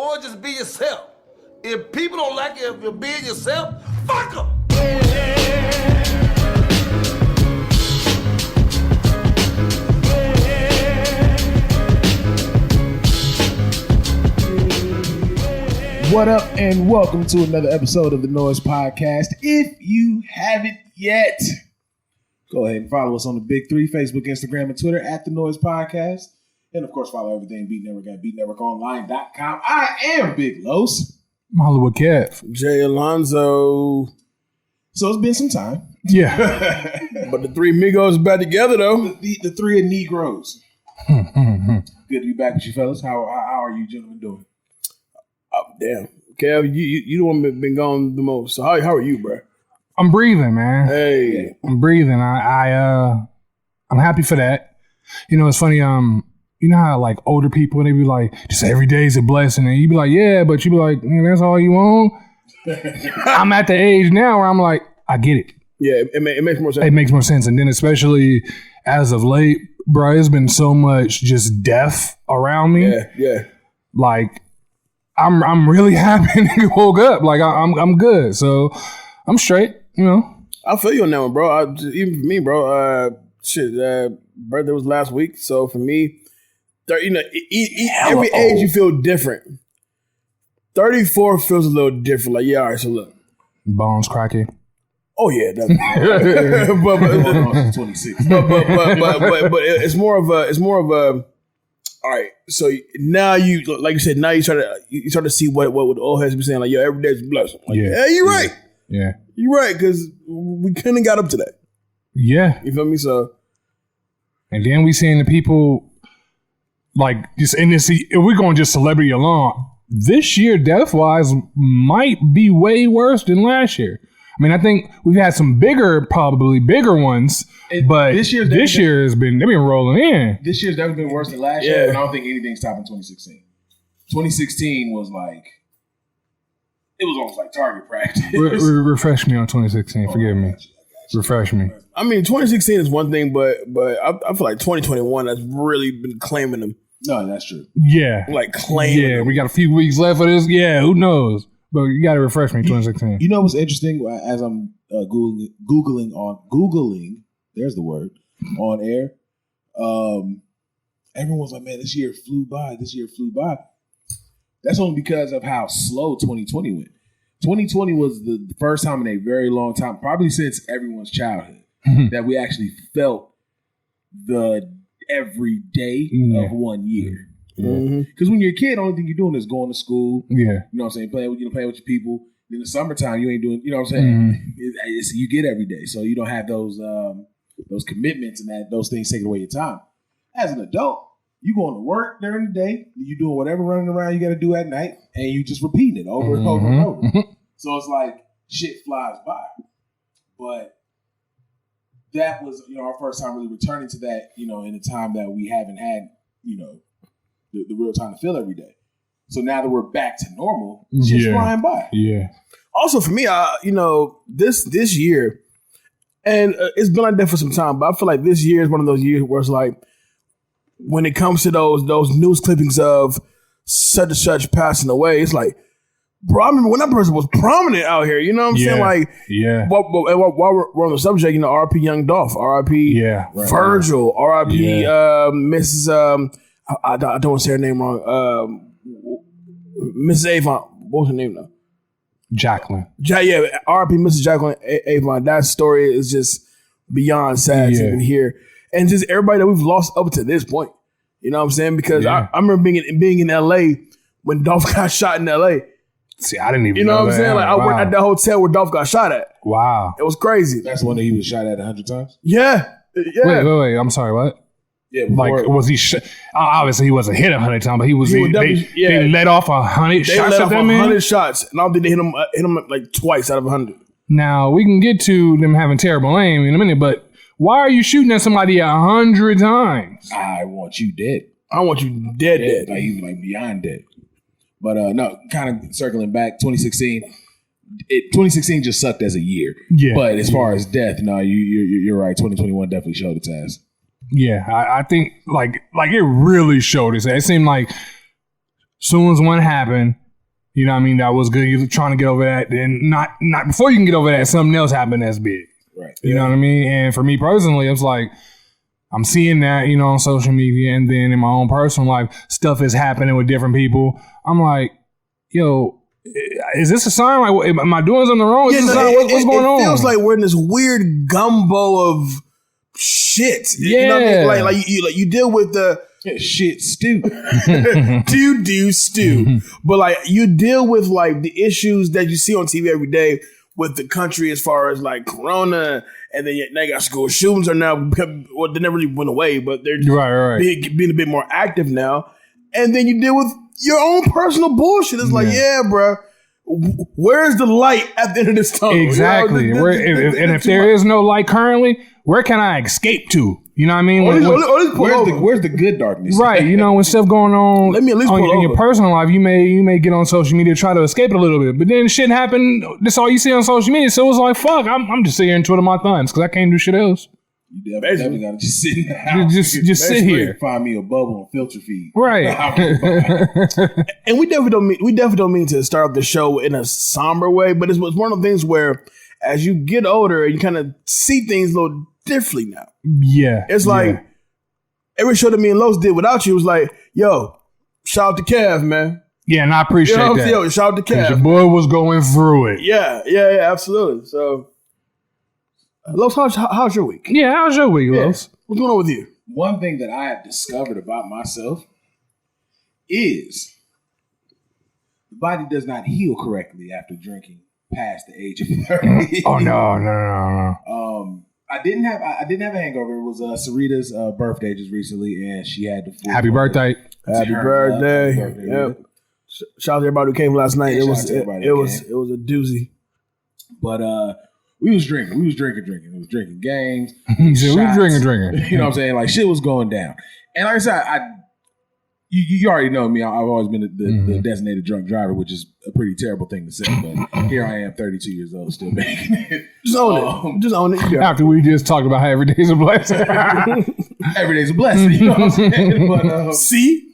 Boy, just be yourself. If people don't like you, if you're being yourself, fuck them. What up, and welcome to another episode of the Noize Podcast. If you haven't yet, go ahead and follow us on the big three: Facebook, Instagram, and Twitter at the Noize Podcast. And of course, follow everything Beat Network at beatnetworkonline.com. I am Big Los. I'm Hollywood Kev. Jay Alonzo. So it's been some time. Yeah. But the three Migos back together, though. The three of Negroes. Good to be back with you, fellas. How are you gentlemen doing? Oh, damn. Kev, you the one that been gone the most. So how are you, bro? I'm breathing, man. Hey. I'm breathing. I'm happy for that. You know, it's funny, you know how like older people, they be like, just every day is a blessing. And you be like, yeah, but you be like, that's all you want? I'm at the age now where I'm like, I get it. Yeah, it makes more sense. It makes more sense. And then especially as of late, bro, it's been so much just death around me. Yeah. Like, I'm really happy to woke up. Like I'm good. So I'm straight, you know. I feel you on that one, bro. Even for me, bro. Birthday was last week. So for me, you know, every age you feel different. 34 feels a little different. Like, yeah, all right, so look. Bones cracking. Oh yeah, definitely. but 26. but it's more of a all right, so now you, like you said, now you start to see what the old heads be saying, like, yo, every day's a blessing. Like, yeah, you're right. Yeah. You're right, because we couldn't have got up to that. Yeah. You feel me? So, and then we seeing the people, like, just in this, if we're going just celebrity alone, this year, death-wise, might be way worse than last year. I mean, I think we've had some probably bigger ones, but this year has been, they've been rolling in. This year's definitely been worse than last year, and I don't think anything's topping 2016. 2016 was like, it was almost like target practice. Refresh me on 2016, forgive me. Refresh me. I mean, 2016 is one thing, but I feel like 2021 has really been claiming them. No, that's true. Yeah. Like claiming them. We got a few weeks left for this. Yeah, who knows? But you got to refresh me, 2016. You know what's interesting? As I'm Googling, there's the word, on air, everyone's like, man, this year flew by. That's only because of how slow 2020 went. 2020 was the first time in a very long time, probably since everyone's childhood, that we actually felt the every day of 1 year. Because when you're a kid, the only thing you're doing is going to school. Yeah. You know what I'm saying? Playing with your people. In the summertime, you ain't doing, you know what I'm saying? You get every day. So you don't have those commitments and those things taking away your time. As an adult, you going to work during the day, you doing whatever running around you got to do at night, and you just repeating it over and over and over. So it's like shit flies by. But that was, our first time really returning to that, in a time that we haven't had, the real time to feel every day. So now that we're back to normal, it's just flying by. Yeah. Also for me, this year, and it's been like that for some time, but I feel like this year is one of those years where it's like, when it comes to those news clippings of such and such passing away, it's like, bro, I remember when that person was prominent out here. You know what I'm saying? Like, while we're on the subject, R.I.P. Young Dolph, R.I.P. Virgil, R.I.P. Mrs. I don't want to say her name wrong. Mrs. Avon. What was her name now? Jacqueline. R.I.P. Mrs. Jacqueline Avon. That story is just beyond sad to even hear. And just everybody that we've lost up to this point. You know what I'm saying? Because I remember being in L.A. when Dolph got shot in L.A. See, I didn't even know You know what I'm saying? Like, I worked at that hotel where Dolph got shot at. Wow. It was crazy. That's the one that he was shot at 100 times? Yeah. Wait. I'm sorry, what? Yeah, like, was he obviously he wasn't hit 100 times, but they let off 100 shots at that man? 100 shots. And I don't think they hit him like twice out of 100. Now, we can get to them having terrible aim in a minute, but why are you shooting at somebody 100 times? I want you dead. I want you dead. Like, even like beyond dead. But no, kind of circling back, 2016 just sucked as a year. Yeah. But as far as death, no, you're right. 2021 definitely showed its ass. Yeah, I think like it really showed its ass. It seemed like Soon as one happened, you know what I mean, that was good. You're trying to get over that. Then not before you can get over that, something else happened that's big. Right. You know what I mean? And for me personally, it's like, I'm seeing that, you know, on social media, and then in my own personal life, stuff is happening with different people. I'm like, yo, is this a sign? Like, am I doing something wrong? Is this a sign? What's going on? It feels like we're in this weird gumbo of shit. Yeah. You know what I mean? Like you deal with the shit stew. do stew. But like you deal with like the issues that you see on TV every day with the country as far as like Corona, and then they got school shootings are now, well, they never really went away, but they're being a bit more active now. And then you deal with your own personal bullshit. It's like, yeah, bro, where's the light at the end of this tunnel? Exactly. You know, if there is no light currently, where can I escape to? You know what I mean? Where's the good darkness? Right. You know, when stuff going on, let me at least in your personal life, you may get on social media, try to escape it a little bit, but then shit happened. That's all you see on social media. So it's like, fuck, I'm just sitting here and twiddling my thumbs because I can't do shit else. You definitely gotta just sit in the house. Just sit here. Find me a bubble and filter feed. Right. And we definitely don't mean to start off the show in a somber way, but it's one of the things where as you get older, you kind of see things a little differently now. Yeah. It's like every show that me and Los did without you was like, yo, shout out to Kev, man. Yeah, and I appreciate that. Yo, shout out to Kev. Your boy was going through it. Yeah, absolutely. So, Los, how's your week? Yeah, how's your week, Los? What's going on with you? One thing that I have discovered about myself is the body does not heal correctly after drinking past the age of 30. Oh no. I didn't have a hangover. It was Sarita's birthday just recently, and she had the full Happy birthday. Happy birthday. Yep. Shout out to everybody who came last night. It was a doozy. But we was drinking. We was drinking. It was drinking games. So we were drinking. You know what I'm saying? Like shit was going down. And like I said, you already know me. I've always been the designated drunk driver, which is a pretty terrible thing to say. But here I am, 32 years old, still making it. Just own it. Just own it. After we just talked about how every day's a blessing. Every day's a blessing. You know what I'm saying? But see,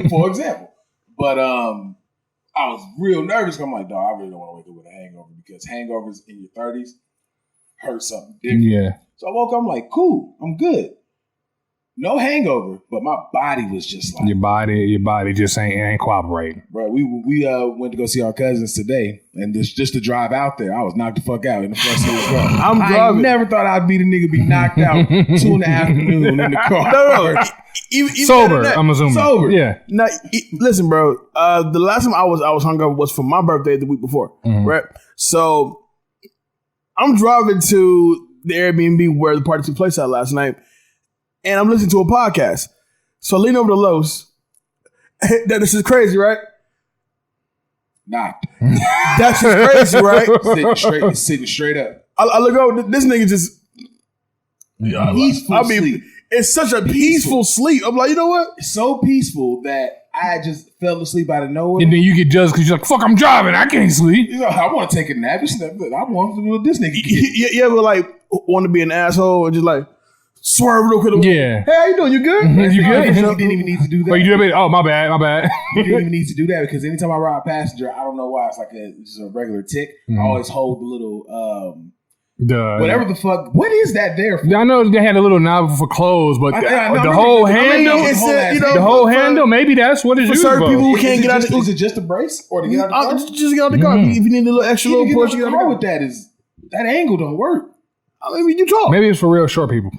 for example. But I was real nervous. I'm like, dog, I really don't want to wake up with a hangover because hangovers in your 30s hurt something different. Yeah. So I woke up, I'm like, cool, I'm good. No hangover, but my body was just like your body just ain't cooperating. Bro, we went to go see our cousins today, and just to drive out there, I was knocked the fuck out in the front seat of the car. I never thought I'd be the nigga be knocked out 2 in the afternoon in the car. No. Even sober, I'm assuming. Sober. Yeah. Now, listen, bro. The last time I was hungover was for my birthday the week before, right? So I'm driving to the Airbnb where the party took place at last night. And I'm listening to a podcast. So I lean over to Los. This is crazy, right? Knocked. That's just crazy, right? Sitting straight up. I look over, this nigga just... Peaceful sleep. It's such a peaceful sleep. I'm like, you know what? It's so peaceful that I just fell asleep out of nowhere. And then you get judged because you're like, fuck, I'm driving. I can't sleep. You know, I want to take a nap. I want to do what this nigga did. Yeah, but like, want to be an asshole and just like, swerve real quick. Yeah. Hey, how you doing? You good? You good? You didn't even need to do that. But you did it. Oh, my bad. You didn't even need to do that because anytime I ride passenger, I don't know why it's like just a regular tick. I always hold the little whatever the fuck. What is that there for? I know they had a little knob for clothes, but the whole handle. Maybe that's what it's used for. Certain people who can't get out. Is it just a brace or to get out the car? Just get out the car. If you need a little extra little push, you get out the car. With that angle don't work. I mean, you talk. Maybe it's for real short people.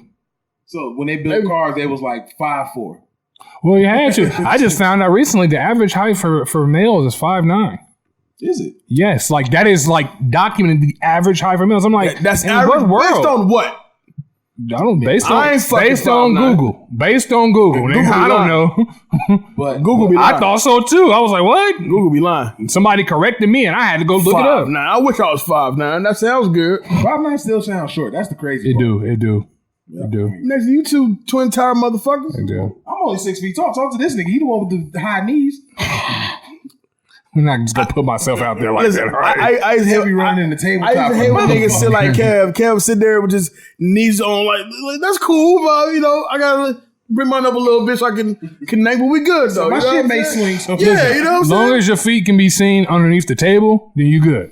So when they built cars, they was like 5'4". Well, you had to. I just found out recently the average height for males is 5'9". Is it? Yes, like that is like documented the average height for males. I'm like, that's average based on what? I don't based on Google. Based on Google. I don't know. But Google be lying. I thought so too. I was like, what? Google be lying. Somebody corrected me and I had to go look it up. 5'9". I wish I was 5'9". That sounds good. 5'9" still sounds short. That's the crazy part. It do. Next to you two twin tower motherfuckers. I'm only 6 feet tall. Talk to this nigga. He the one with the high knees. I'm not just gonna put myself out there like that. Right? I used to be running in the tabletop. I used to hate when niggas sit like Kev. Kev sit there with his knees on, like that's cool, but you know, I gotta bring mine up a little bit so I can connect, but we good though. My you know shit what may I'm saying? swing. So Yeah, you know what I'm As saying? long as your feet can be seen underneath the table, then you good.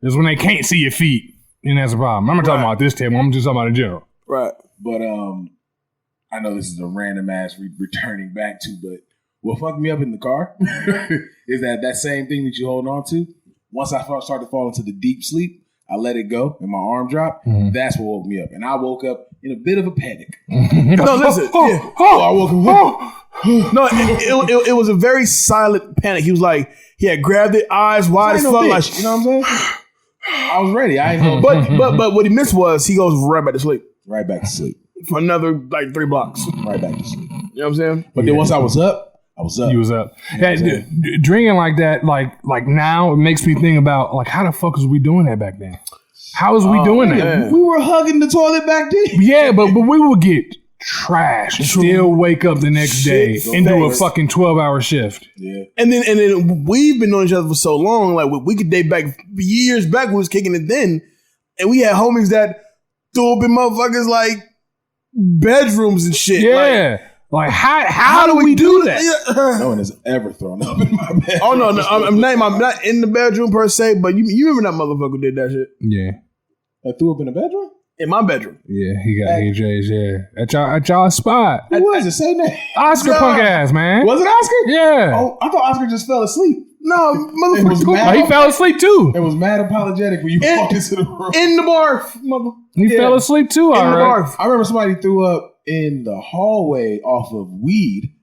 Because when they can't see your feet, then that's a problem. I'm not talking about this table. I'm just talking about in general. Right. But I know this is a random ass returning back to, but what fucked me up in the car is that same thing that you hold on to. Once I started to fall into the deep sleep, I let it go and my arm dropped. That's what woke me up. And I woke up in a bit of a panic. No, listen. Yeah. I woke up. No, it was a very silent panic. He was like, he had grabbed it, eyes wide as fuck. Like, You know what I'm saying? I was ready. I ain't know. but what he missed was he goes right back to sleep Right back to sleep. for another like 3 blocks. Right back to sleep. You know what I'm saying? But then once I was up, I was up. You was up. Yeah, drinking like that, like now, it makes me think about like how the fuck was we doing that back then? How was we doing that? man. We were hugging the toilet back then. Yeah, but we would get trash and still wake up the next day and do a fucking 12-hour shift. Yeah. And then we've been knowing each other for so long. Like we could date back years back. We was kicking it then, and we had homies that threw up in motherfuckers like bedrooms and shit. Yeah. Like how do we do that? Yeah. No one has ever thrown up in my bed. Oh no, I'm not in the bedroom per se, but you remember that motherfucker did that shit Yeah. I threw up in the bedroom? in my bedroom. Yeah, he got AJ's, yeah. At y'all spot. Who was it? Say name. Oscar punk ass, man. Was it Oscar? Yeah. Oh, I thought Oscar just fell asleep. No, It was motherfucker. mad. Oh, he fell asleep too. It was mad apologetic when you walked into the room. In the barf, mother. He fell asleep too, all In the right. barf. I remember somebody threw up in the hallway off of weed.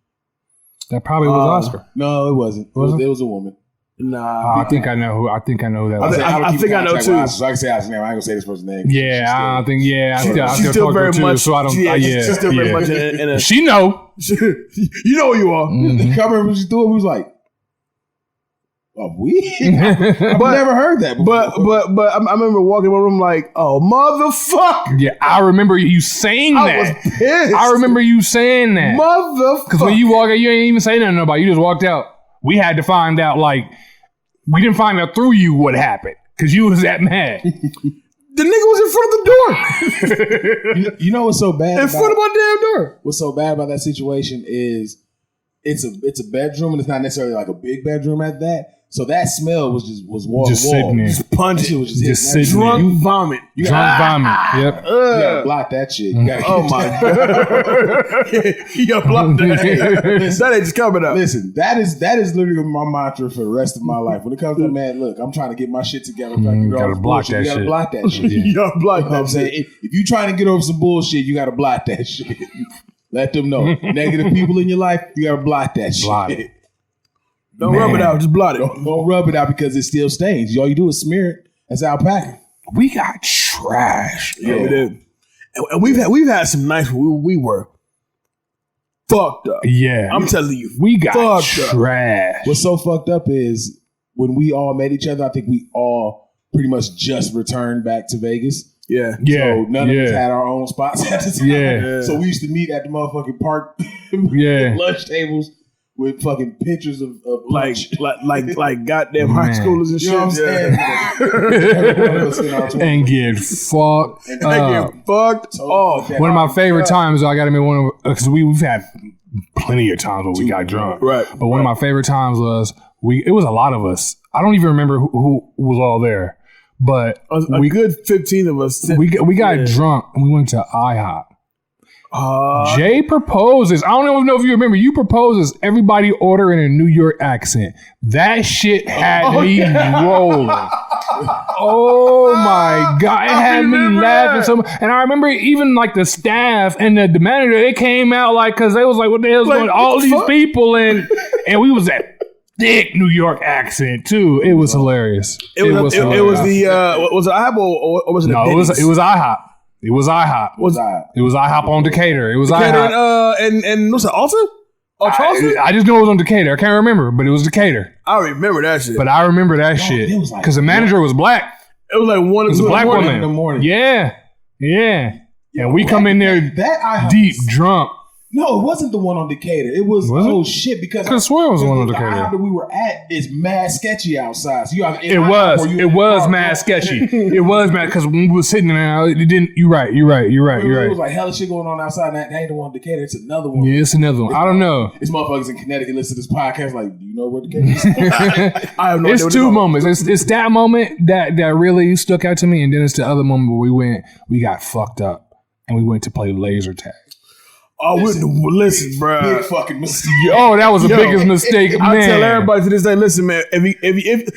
That probably was Oscar. No, it wasn't. It was a woman. Nah. I think I know who that was. I think I know too. So I can say Oscar's name. I ain't gonna say this person's name. Yeah, I don't think. Yeah, I She's still very much. So I don't. She's still very much in a. She know. You know who you are. I remember when she threw it. We was like, "Oh, weed." I've never heard that before. But I remember walking in my room like, oh motherfucker. Yeah, I remember you saying I that. was pissed. I remember you saying that. Motherfucker. Because when you walk out, you ain't even say nothing about it. You just walked out. We had to find out, like, we didn't find out through you what happened. Because you was that mad. The nigga was in front of the door. You know what's so bad? In front of my damn door. What's so bad about that situation is it's a bedroom and it's not necessarily like a big bedroom at that. So that smell was wall Just to wall. sitting there. Just punching. Was Just hitting sitting that. there. Drunk vomit. You Drunk vomit. Yep. You gotta block that shit. You gotta Oh my god. You got blocked that. That ain't just coming up. Listen, that is literally my mantra for the rest of my life. When it comes to man, look, I'm trying to get my shit together. You gotta block that You gotta shit. block that shit. You got blocked You know what I'm that saying? shit. If you trying to get over some bullshit, you gotta block that shit. Let them know. Negative people in your life, you gotta block that Block shit. it. Don't rub it out. Just blot it. Don't rub it out because it still stains. All you do is smear it. That's alpaca. We got trash. Yeah, we did. And we've had some nights where we were fucked up. Yeah. I'm telling you. We got fucked up. trash. What's so fucked up is when we all met each other, I think we all pretty much just returned back to Vegas. Yeah. Yeah. So none of us had our own spots at the time. Yeah. So we used to meet at the motherfucking park Yeah. lunch tables with fucking pictures of Like lunch. goddamn high Man. schoolers and You shit. know what I'm saying? Everyone of us in our 20s. And get fucked They up. get fucked off. One of my favorite times, I got to admit, because we've had plenty of times where we got drunk. Right. But one of my favorite times was it was a lot of us. I don't even remember who was all there. But A good 15 of us. we got drunk and we went to IHOP. Uh, Jay proposes. I don't even know if you remember. You proposes. Everybody order in a New York accent. That shit had me rolling. Oh my god! It had me laughing so much. And I remember even like the staff and the manager. It came out like because they was like, "What the hell's going on?" All these people and we was that thick New York accent too. It was hilarious. it was the was it IHOP or was it No, it was IHOP. It was IHOP. It was IHOP on Decatur. It was IHOP. And what's that, Alta? Oh, Charleston? I just know it was on Decatur. I can't remember, but it was Decatur. I remember that shit. But I remember that shit it was like because the manager was black. It was like 1 It was a black woman. in the morning. Yeah. And we come in there That IHOP deep drunk. No, it wasn't the one on Decatur. It was, shit, because I could swear it was the one on the Decatur. island that we were at is mad sketchy outside. So it was mad sketchy. It was mad because when we were sitting there, it didn't. You're right. It was like hella shit going on outside. And that ain't the one in Decatur. It's another one. Yeah, it's another one. I don't know. It's motherfuckers in Connecticut listen to this podcast. Like, do you know where Decatur is? I have no idea. It's two moments. It's that moment that really stuck out to me, and then it's the other moment where we got fucked up and we went to play laser tag. Oh, listen, bro. Big fucking mistake. Oh, that was the biggest mistake, man. I tell everybody to this day, listen, man. If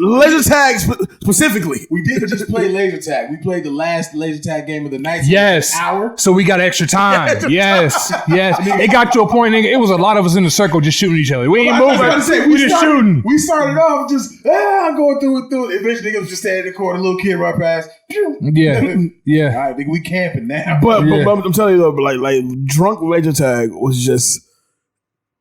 laser tag specifically, we didn't just play laser tag. We played the last laser tag game of the night. Yes. Hour. So we got extra time. Yes. It got to a point. Nigga, it was a lot of us in a circle just shooting each other. We ain't moving. We just shooting. We started off just going through it. Eventually, niggas was just standing in the corner. Little kid right past. Yeah. All right, nigga, we camping now. But I'm telling you though, like drunk laser tag was just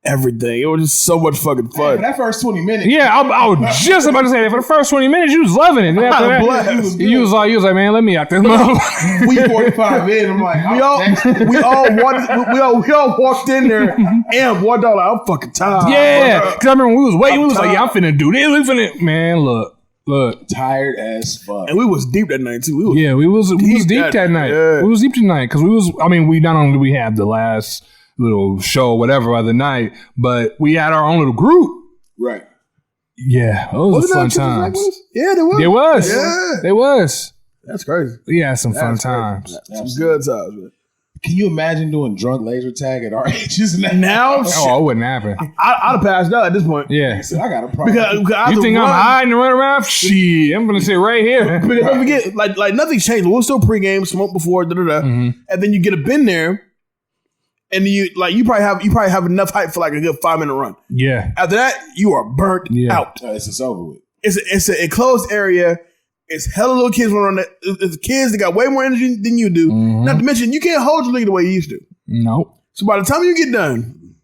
everything. It was just so much fucking fun. For that first 20 minutes. Yeah, I was just about to say that. For the first 20 minutes, you was loving it. And after that, you was like, man, let me out this motherfucker. We 45 in. I'm like, we all walked in there and $1. I'm fucking tired. Yeah, because I remember when we was waiting, we was like, yeah, I'm finna do this. We finna, man, look. Tired as fuck. And we was deep that night too. We was deep that night. Yeah. We was deep tonight because we not only did we have the last little show, whatever, other night, but we had our own little group. Right. Yeah. Those were fun times. Yeah, there was. There was. Yeah. There was. That's crazy. We had some fun times. Some good times, man. Can you imagine doing drunk laser tag at our ages now? Oh, it wouldn't happen. I'd have passed out at this point. Yeah. So I got a problem. Because you think I'm hiding and running around? Shit, I'm gonna sit right here. Because don't forget, like nothing changed. We'll still pregame, smoke before, and then you get up in there, and you probably have enough hype for like a good 5-minute run. Yeah. After that, you are burnt out. It's over with. It's an enclosed area. It's hella little kids running on that. It's kids that got way more energy than you do. Not to mention, you can't hold your leg the way you used to. Nope. So by the time you get done,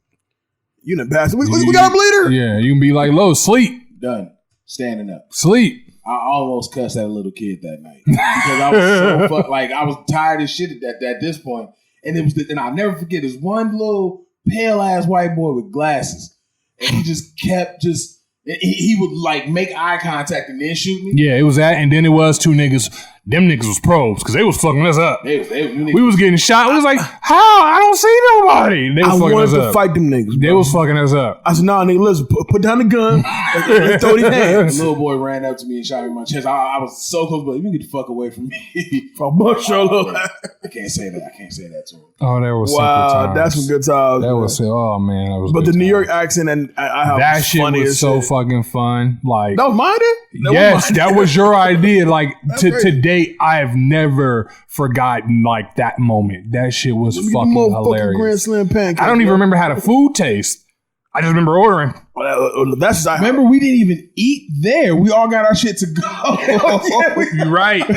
you done passed. We got a bleeder. Yeah, you can be like, low, sleep. Done. Standing up. Sleep. I almost cussed at a little kid that night because I was so I was tired as shit at this point. And and I'll never forget this one little pale ass white boy with glasses, and he just kept he would like make eye contact and then shoot me. Yeah, it was that, and then it was two niggas. Them niggas was probes because they was fucking us up. We was getting shot. We was like, how? I don't see nobody. They was fucking us up. I wanted to fight them niggas. They was fucking us up. I said, nah, nigga, listen, put down the gun. Let's throw these hands. The little boy ran up to me and shot me in my chest. I was so close, but you can get the fuck away from me. I can't say that. I can't say that to him. Oh, that was wow. That's some good times. That was oh man, that was. But the New York accent and that shit was so fucking fun. Like that was mine. Yes, that was your idea. Like to date, I have never forgotten like that moment. That shit was fucking hilarious. Grand Slam pancakes, I don't even remember how the food tastes. I just remember ordering. That's just, remember we didn't even eat there. We all got our shit to go. You're right.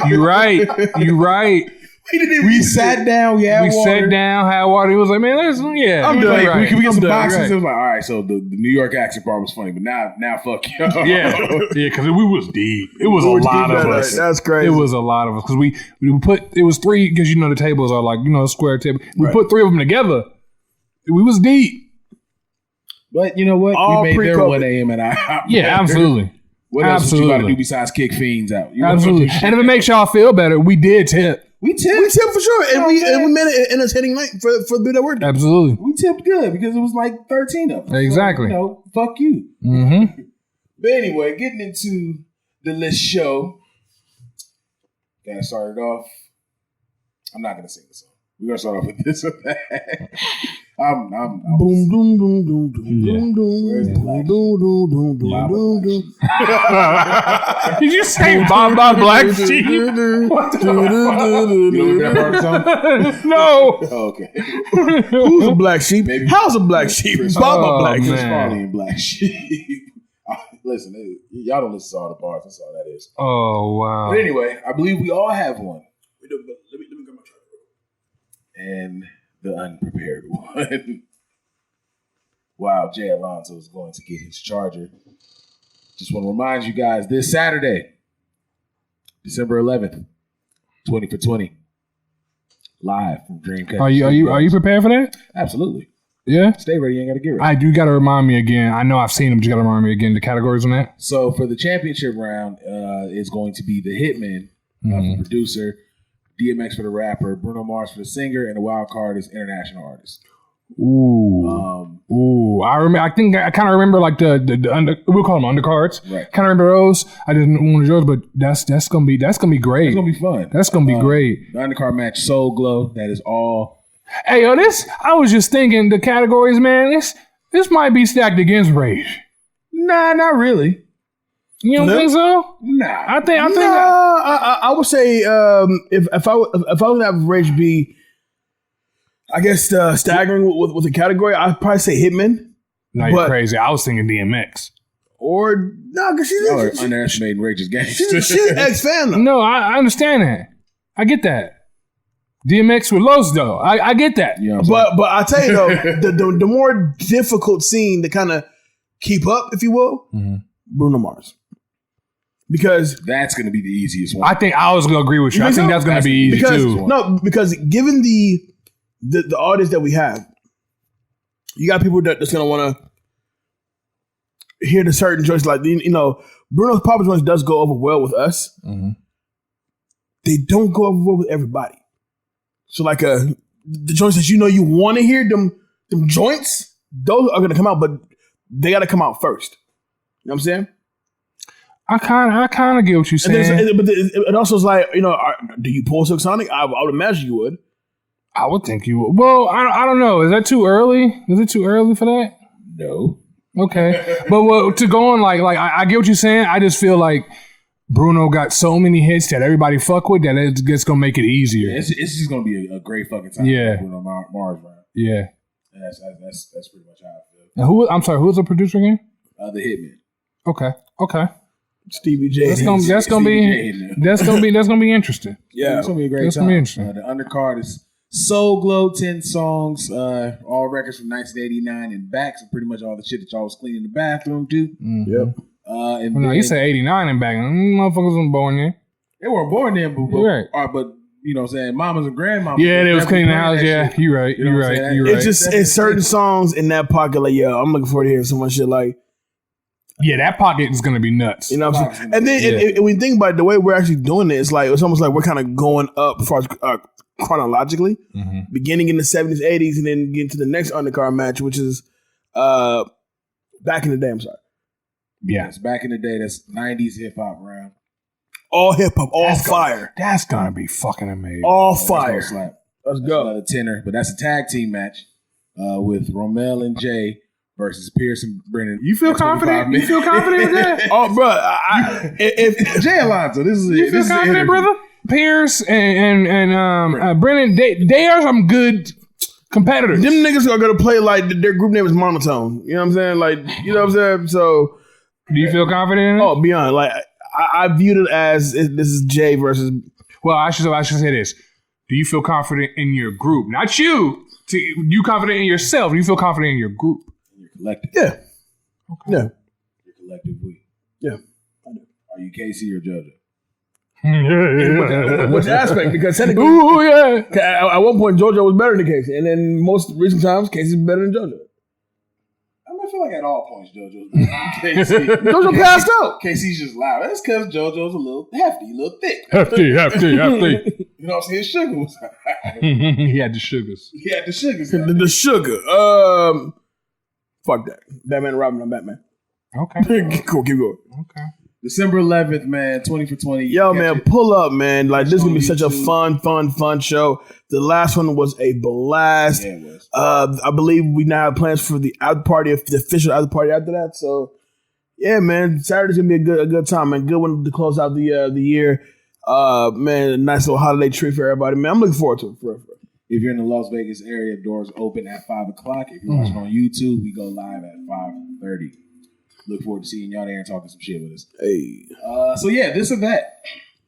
You're right. You're right. We sat down. We had water. Sat down, had water. He was like, man, I'm done. Right. Can we get some boxes? Right. It was like, all right, so the New York accent part was funny, but now fuck you. Yeah, because we was deep. It was a lot of us. That's crazy. It was a lot of us because we put, it was three, because the tables are like, a square table. We put three of them together. We was deep. But you know what? All we made pre-COVID. their 1 a.m. and I. Yeah, absolutely. What else you got to do besides kick fiends out? Absolutely. And if it makes y'all feel better, we did tip. We tipped for sure, and we made it an entertaining night for the bit that we're doing. Absolutely, we tipped good because it was like 13 of us. Exactly. So, fuck you. Mm-hmm. But anyway, getting into the list show. Gotta start it off. I'm not gonna sing the song. We're gonna start off with this or that. I'm boom, boom, boom, boom, boom, boom, Where's the boom, boom, boom, boom, boom. Did you say Baba Black Sheep? What the fuck? You know that part of the song? No. Oh, okay. Who's a black sheep? Maybe. How's a black sheep? Baba Black Chris Sheep. Farley and Black Sheep. Listen, y'all don't listen to all the parts. That's all that is. Oh, wow. But anyway, I believe we all have one. Let me go my charger. And the unprepared one. While Jay Alonso is going to get his charger. Just want to remind you guys, this Saturday, December 11th, 20 for 20. live from Dreamcatcher. Are you prepared for that? Absolutely. Yeah. Stay ready. You ain't got to get ready. I do got to remind me again. I know I've seen them. But you got to remind me again the categories on that. So for the championship round, is going to be the Hitman for the producer, DMX for the rapper, Bruno Mars for the singer, and the wild card is international artist. Ooh. I remember. I think I kind of remember like the we'll call them undercards. Right. Kind of remember those. I didn't want those, but that's gonna be great. It's gonna be fun. That's gonna be great. The undercard match, Soul Glow. That is all. Hey, yo, I was just thinking the categories, man. This might be stacked against Rage. Nah, not really. You don't think so? Nah. I think. I would say if I was to have Rage be, I guess staggering with the category, I'd probably say Hitman. No, you're crazy. I was thinking DMX. Or no, because she's underestimating Rage's game. She's an ex-fan though. No, I understand that. I get that. DMX with Los though. I get that. You know but I tell you though, the more difficult scene to kind of keep up, if you will, Bruno Mars. Because that's going to be the easiest one. I think I was going to agree with you. I think that's going to be easy too. No, because given the audience that we have, you got people that's going to want to hear the certain joints. Like, you know, Bruno's Papa Joints does go over well with us. They don't go over well with everybody. So like the joints that you know you want to hear, them joints, those are going to come out, but they got to come out first. You know what I'm saying? I kind of get what you're saying. But it also is like, you know, do you pull Silk Sonic? I would imagine you would. I would think you would. Well, I don't know. Is that too early? Is it too early for that? No. Okay. But to go on, like I get what you're saying. I just feel like Bruno got so many hits that everybody fuck with that it's just going to make it easier. Yeah, it's just going to be a great fucking time. Yeah. Bruno Mars, right? Yeah. That's pretty much how I feel. And I'm sorry, who's the producer again? The Hitman. Okay. Stevie J. That's gonna be interesting. Yeah, it's gonna be a great time. That's gonna be interesting. The undercard is Soul Glow, 10 songs, all records from 1989 and back. So pretty much all the shit that y'all was cleaning the bathroom to. Yep. And no, you said 89 and back. Motherfuckers weren't born then. They weren't born then, but you know what I'm saying, mamas and grandmamas. Yeah, they was cleaning the house. Yeah, you're right. You're right. It's just it's certain songs in that pocket. Like, yo, I'm looking forward to hearing so much shit. Like, yeah, that pocket is gonna be nuts. You know what I'm saying? And then when you think about it, the way we're actually doing it, it's almost like we're kind of going up as far as chronologically, beginning in the 70s, 80s, and then getting to the next undercard match, which is back in the day. I'm sorry. Yeah, it's back in the day. That's 90s hip hop round. All hip hop, all fire. That's gonna be fucking amazing. All fire. Let's go. Another tenor, but that's a tag team match with Romel and Jay versus Pierce and Brennan. You feel confident? You feel confident with that? Oh, bro, if Jay Alonso, this is you feel confident, brother? Pierce and Brennan, they are some good competitors. Them niggas are gonna play like their group name is Monotone. You know what I'm saying? Like, you know what I'm saying? So, do you feel confident in it? Oh, beyond. Like, I viewed it as this is Jay versus. Well, I should say this. Do you feel confident in your group? Not you. You confident in yourself? Do you feel confident in your group? Your collective. Yeah. Okay. Yeah. Your collective we. Yeah. Are you KC or JoJo? Which aspect? Because technically, at one point JoJo was better than Casey, and then most recent times Casey's better than JoJo. I feel like at all points JoJo's better than KC. JoJo passed out. KC's just loud. That's because JoJo's a little hefty, a little thick. Hefty. You know what I'm saying? Sugar was He had the sugars. The sugar. Fuck that. Batman and Robin on Batman. Okay. Cool, keep going. Okay. December 11th, man, 20 for 20. Yo, man, pull up, man. Like, this is going to be such a fun show. The last one was a blast. Yeah, it was. I believe we now have plans for the after party, the official after party after that. So, yeah, man, Saturday's going to be a good time, man. Good one to close out the year. Man, a nice little holiday treat for everybody, man. I'm looking forward to it. For If you're in the Las Vegas area, doors open at 5 o'clock. If you're watching on YouTube, we go live at 5:30. Look forward to seeing y'all there and talking some shit with us. Hey. So yeah, this or that.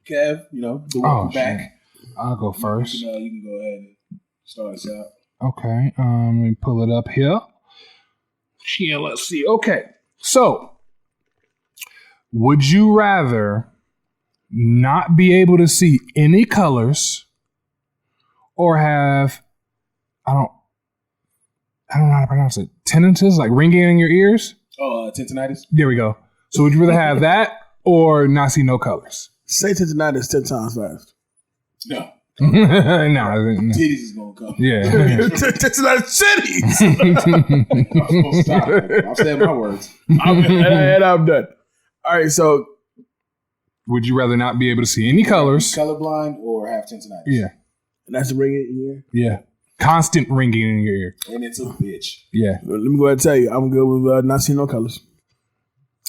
Kev, you know, the welcome back. I'll go first. You can go ahead and start us out. Okay. Let me pull it up here. Yeah, let's see. Okay. So, would you rather not be able to see any colors or have I don't know how to pronounce it. Tinnitus, like ringing in your ears. Oh, tinnitus. There we go. So would you rather have that or not see no colors? Say tinnitus 10 times fast. No. No. Titties is gonna come. Yeah. Tinnitus titties. I'm gonna stop. I've said my words. And I'm done. All right, so Would you rather not be able to see any colors? Colorblind or have tinnitus? Yeah. and that's the ringing in your ear. Yeah. Constant ringing in your ear. And it's a bitch. Yeah. Let me go ahead and tell you, I'm good with not seeing no colors.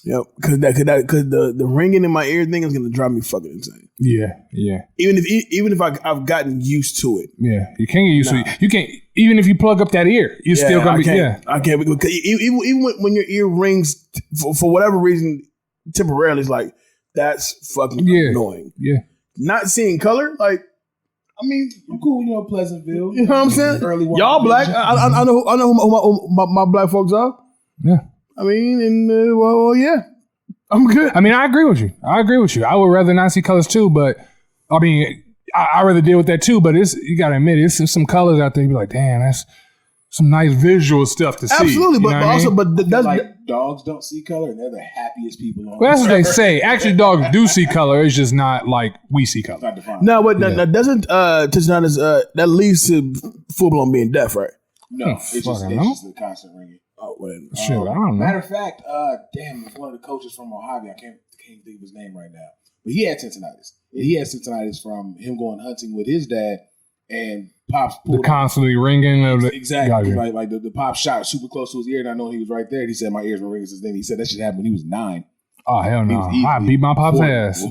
Yep, because the ringing in my ear thing is gonna drive me fucking insane. Yeah. Yeah. Even if I've gotten used to it. Yeah. You can't get used to it. You can't, even if you plug up that ear, you're still gonna be, I can't, because even when your ear rings for whatever reason temporarily, it's like, that's fucking annoying. Yeah. Not seeing color, like, I mean, I'm cool, Pleasantville. you know what I'm saying? Early Y'all black. I know who my black folks are. Yeah. I mean, and well, yeah, I'm good. I mean, I agree with you. I would rather not see colors too, but I mean, I'd rather deal with that too, but you gotta admit, it's some colors out there. You be like, damn, that's some nice visual stuff to see. Absolutely, but also, but that's like dogs don't see color, and they're the happiest people on Well, that's what they earth. say. Actually, dogs do see color. It's just not like we see color. It's not defined. no, but that doesn't tinnitus that leads to full blown being deaf, right? No, it's just the constant ringing. Oh, whatever. Shit, I don't know. Matter of fact, damn, one of the coaches from Mojave, I can't think of his name right now, but he had tinnitus. And he had tinnitus from him going hunting with his dad, and Pops The pulled constantly ringing of the exactly like the Pop shot super close to his ear, and I know he was right there. And he said my ears were ringing since then. He said that shit happened when he was 9. Oh hell no! I beat my pop's ass.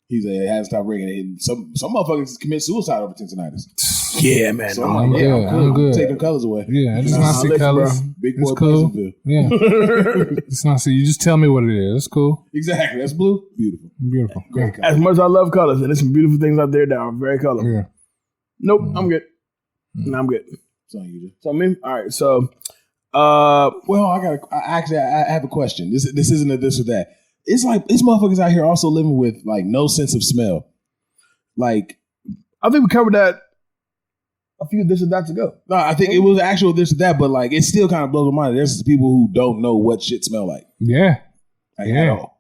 He said it hasn't stopped ringing. And some motherfuckers commit suicide over tinnitus. Yeah, man. So I'm like, I'm good. Take them colors away. Yeah, I just not see colors. Big It's boy cool. Pleasantville. Yeah, it's not see. You just tell me what it is. It's cool. Exactly. That's blue. Beautiful. Beautiful. Great color. As much as I love colors, and there's some beautiful things out there that are very colorful. Yeah. Nope, I'm good. No, I'm good. It's on you. So me, all right. So, Well, I have a question. This isn't a this or that. It's like these motherfuckers out here also living with like no sense of smell. Like, I think we covered that a few this and that ago. no, I think it was actual this or that, but like it still kind of blows my mind. There's people who don't know what shit smell like. Yeah. Like at all.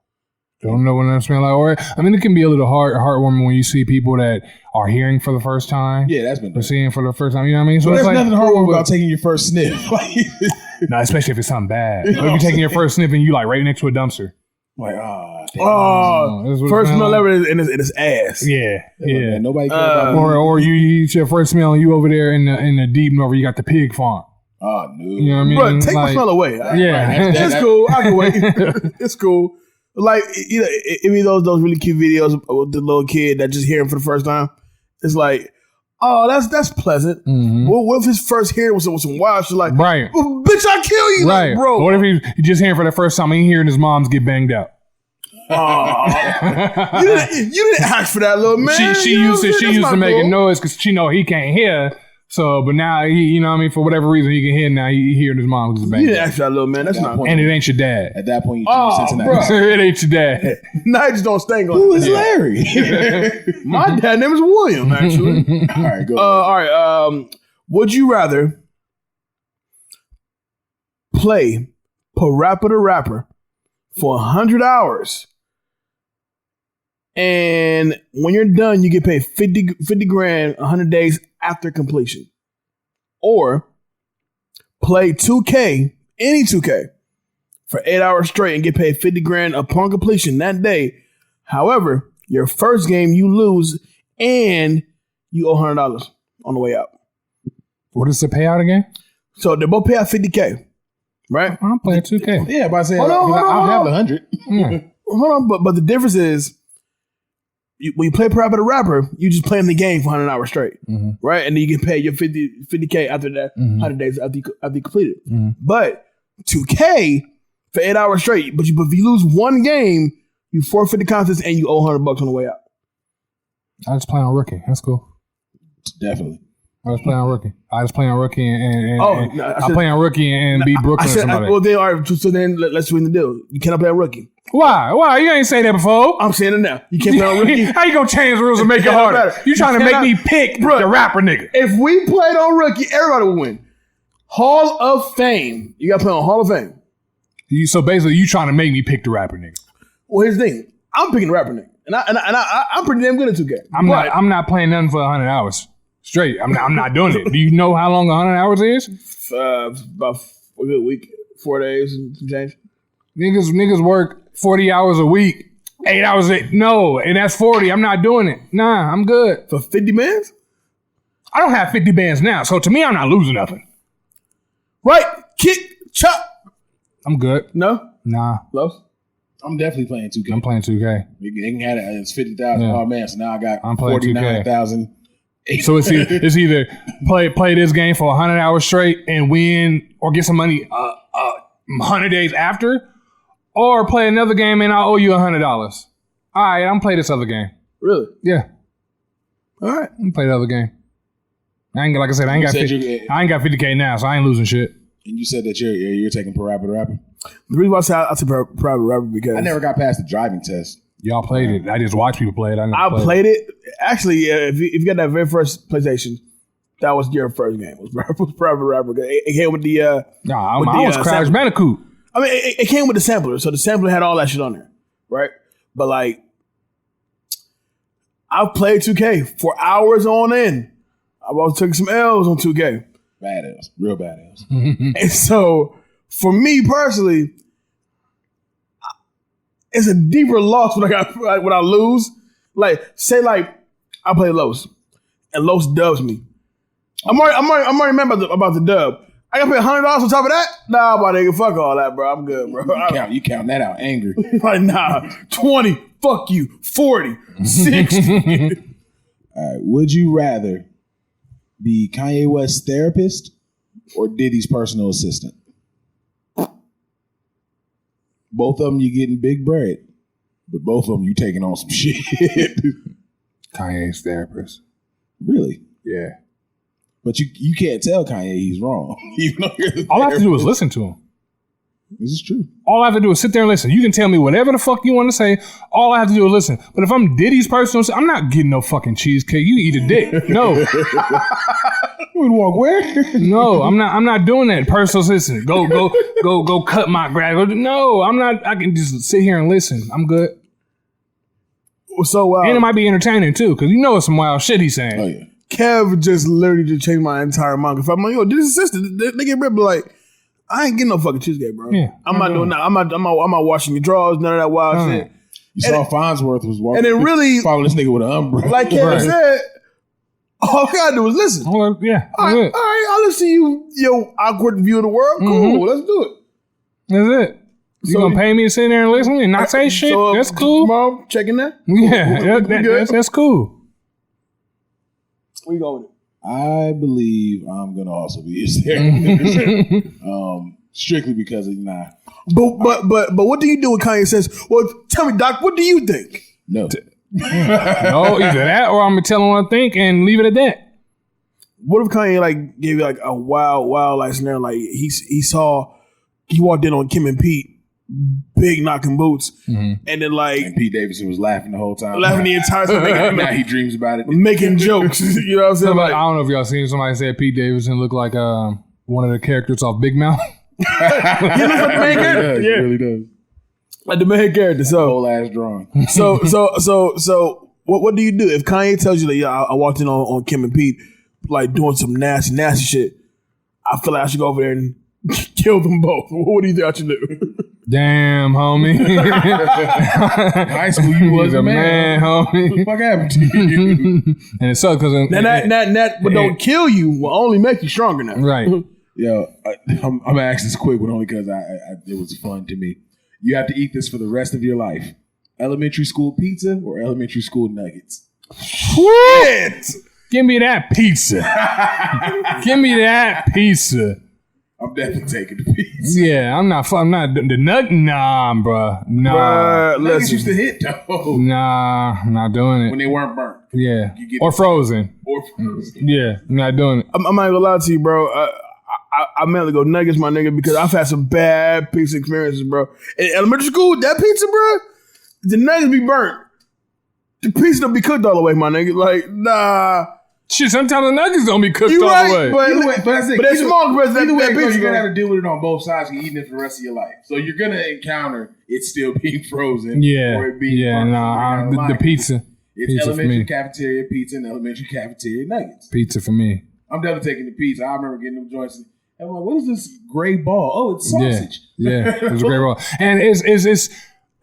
Don't know what that smell like. Or I mean, it can be a little heartwarming when you see people that are hearing for the first time. Yeah, that's been Or done. seeing for the first time. You know what I mean? So But it's there's like, nothing heartwarming about taking your first sniff. no, especially if it's something bad. If you're taking your first sniff and you like right next to a dumpster. Like, That's what First it smell smell ever in his ass. Yeah. Yeah. man, nobody cares about me. Or you eat your first smell and you over there in the deep north, you got the pig farm. Oh no. You know what I mean? Bro, take my Like, smell away. Yeah. It's cool. I can wait. It's cool. Like, you know, it be those really cute videos with the little kid that just hear him for the first time. It's like, oh, that's pleasant. Mhm. What if his first hearing was some wild shit like, Right. well, bitch, I kill you, Right. like, bro. What if he just hearing for the first time and he hearing his moms get banged out? You didn't ask for that, little man. She You know used what I'm to saying? That's make not a cool. noise because she know he can't hear. So, but now he, you know what I mean, for whatever reason he can hear. Now he hearing his mom get You banged didn't out. ask for that, little man. That's At that not point- And it ain't your dad. At that point, you choose Oh, Cincinnati. bro. It ain't your dad. Now you just don't stank on Who it. is Larry? My dad name is William, actually. All right, go. All right. Would you rather play Parappa the Rapper for 100 hours, and when you're done, you get paid 50 grand 100 days after completion, or play 2K, any 2K, for 8 hours straight and get paid 50 grand upon completion that day? However, your first game you lose and you owe $100 on the way out. What is the payout again? So they both pay out 50K, right? I'm playing 2K. Yeah, but I said Hold on, I'll have hold on. 100. Hold on, but the difference is when you play Parappa the Rapper, you just play in the game for 100 hours straight, right? And then you get paid your 50K after that 100 days after you complete it. But 2K for 8 hours straight, but if you lose one game, you forfeit the contest and you owe $100 on the way out. I just play on rookie. That's cool. Definitely. I just play on rookie. I just play on rookie and Oh, and no, I I said- play on rookie and beat Brooklyn I or said, somebody. well, then, all right, so then let's win the deal. You cannot play a rookie. Why? You ain't say that before. I'm saying it now. You can't play on rookie. How you gonna change the rules and make it harder? You trying to make me pick the rapper nigga. If we played on rookie, everybody would win. Hall of Fame. You got to play on Hall of Fame. So basically, you trying to make me pick the rapper nigga. Well, here's the thing. I'm picking the rapper nigga. And I'm pretty damn good at 2K. I'm not playing nothing for 100 hours. Straight. I'm not doing it. Do you know how long 100 hours is? About a good week. 4 days and some change. Niggas work 40 hours a week. 8 hours a no, and that's 40. I'm not doing it. Nah, I'm good. For 50 bands? I don't have 50 bands now, so to me, I'm not losing nothing. Right, kick, chop. I'm good. No? Nah. Los? I'm definitely playing 2K. I'm playing 2K. They can have it. It's 50,000. Yeah. Oh man, so now I got I'm playing 49,000. So it's either play this game for 100 hours straight and win, or get some money 100 days after, or play another game and I owe you $100. All right, I'm play this other game. Really? Yeah. All right. I'm gonna play the other game. I ain't like I said, I ain't got 50K now, so I ain't losing shit. And you said that you're taking rapper to rapper. The reason why I say I took private rapper because I never got past the driving test. Y'all played it. I just watched people play it. I played it. Actually, if you got that very first PlayStation, that was your first game. Was private rapper. It came with the I was Crash Bandicoot. I mean, it came with the sampler, so the sampler had all that shit on there, right? But like, I've played 2K for hours on end. I've also taken some L's on 2K. Bad L's. Real bad L's. And so, for me personally, it's a deeper loss when I lose. Like, say like I play Los, and Los dubs me. I'm already mad about the dub. I gotta pay $100 on top of that? Nah, my nigga, fuck all that, bro. I'm good, bro. You count that out angry. Like, nah, 20, fuck you, 40, 60. All right, would you rather be Kanye West's therapist or Diddy's personal assistant? Both of them you getting big bread, but both of them you taking on some shit. Kanye's therapist. Really? Yeah. But you can't tell Kanye he's wrong. Even though you're the All I have to do is therapist. listen to him. This is true. All I have to do is sit there and listen. You can tell me whatever the fuck you want to say. All I have to do is listen. But if I'm Diddy's personal, I'm not getting no fucking cheesecake. You eat a dick. No. You would walk where? No, I'm not doing that. Personal assistant. Go cut my grass. No, I'm not. I can just sit here and listen. I'm good. So And it might be entertaining too, because you know it's some wild shit he's saying. Oh yeah. Kev just literally just changed my entire mind. If I'm like, yo, this is assistant. They get ripped, like, I ain't getting no fucking cheesecake, bro. Yeah, I'm not doing that. I'm not washing your drawers, none of that wild shit. You saw Farnsworth was walking. And it really, following this nigga with an umbrella. like Kevin said, all I gotta do is listen. Well, yeah, All right, I'll listen to you, your awkward view of the world. Cool, let's do it. that's it. You So- gonna pay me to sit there and listen and not say shit? So, That's cool. Tomorrow, checking that. Yeah, We good? that's cool. Where you going with it? I believe I'm gonna also be his therapist. Strictly because of But what do you do when Kanye says, well, tell me, Doc, what do you think? no. No, either that or I'm gonna tell him what I think and leave it at that. What if Kanye like gave you like a wild like scenario? Like he walked in on Kim and Pete, big knocking boots, and then like And Pete Davidson was laughing the whole time. laughing the entire time, Now he dreams about it. making jokes. You know what I'm saying? Somebody, Like, I don't know if y'all seen somebody say Pete Davidson looked like one of the characters off Big Mouth. he looks like the main character. He really does. Like the main character. So Whole ass drawing. so what do you do if Kanye tells you that I walked in on Kim and Pete like doing some nasty shit? I feel like I should go over there and kill them both. What do you think I should do? Damn, homie. High school, you was He's a man, What the homie. fuck happened to you? And it sucks because Now that but don't kill you will only make you stronger now. right. Yo, I'm gonna ask this quick one only because it was fun to me. You have to eat this for the rest of your life. Elementary school pizza or elementary school nuggets? Shit. Give me that pizza. Give me that pizza. I'm definitely taking the pizza. Yeah, I'm not the nut. Nah, bruh. Nah. Nuggets used to hit though Nah, I'm not doing it. when they weren't burnt. Yeah. You get Or frozen. Or Yeah, I'm not doing it. I'm not gonna lie to you, bro. I mainly go Nuggets, my nigga, because I've had some bad pizza experiences, bro. In elementary school, that pizza, bro, the nuggets be burnt. The pizza don't be cooked all the way, my nigga. Like, nah. Shit, sometimes the nuggets don't be cooked You all right, the way. but that's small compared to that Either way, bro, pizza. you're gonna have to deal with it on both sides. You're eating it for the rest of your life, so you're gonna encounter it still being frozen. Yeah, or it being the pizza. It's Pizza for elementary me. cafeteria pizza and elementary cafeteria nuggets. Pizza for me. I'm definitely taking the pizza. I remember getting them joints. And I'm like, what is this gray ball? Oh, it's sausage. Yeah, it was a great roll. And it's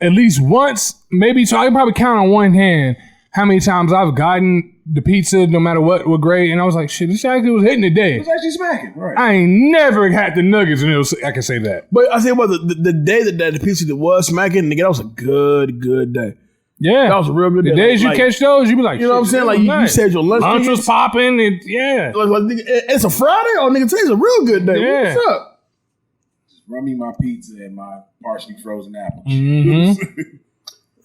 at least once, maybe so I can probably count on one hand how many times I've gotten the pizza, no matter what grade, and I was like, shit, this actually was hitting today. It was actually smacking, right? I ain't never had the nuggets, and I can say that. But I say, well, the day that the pizza that was smacking, nigga, that was a good day. Yeah, That was a real good day. The days Like, you catch those, you be like, you know what I'm saying? Like, you said your lunch was tickets. popping, and yeah. Like, nigga, it's a Friday? Oh, nigga, today's a real good day. Yeah. What's up? Just run me my pizza and my partially frozen apple. Mm-hmm.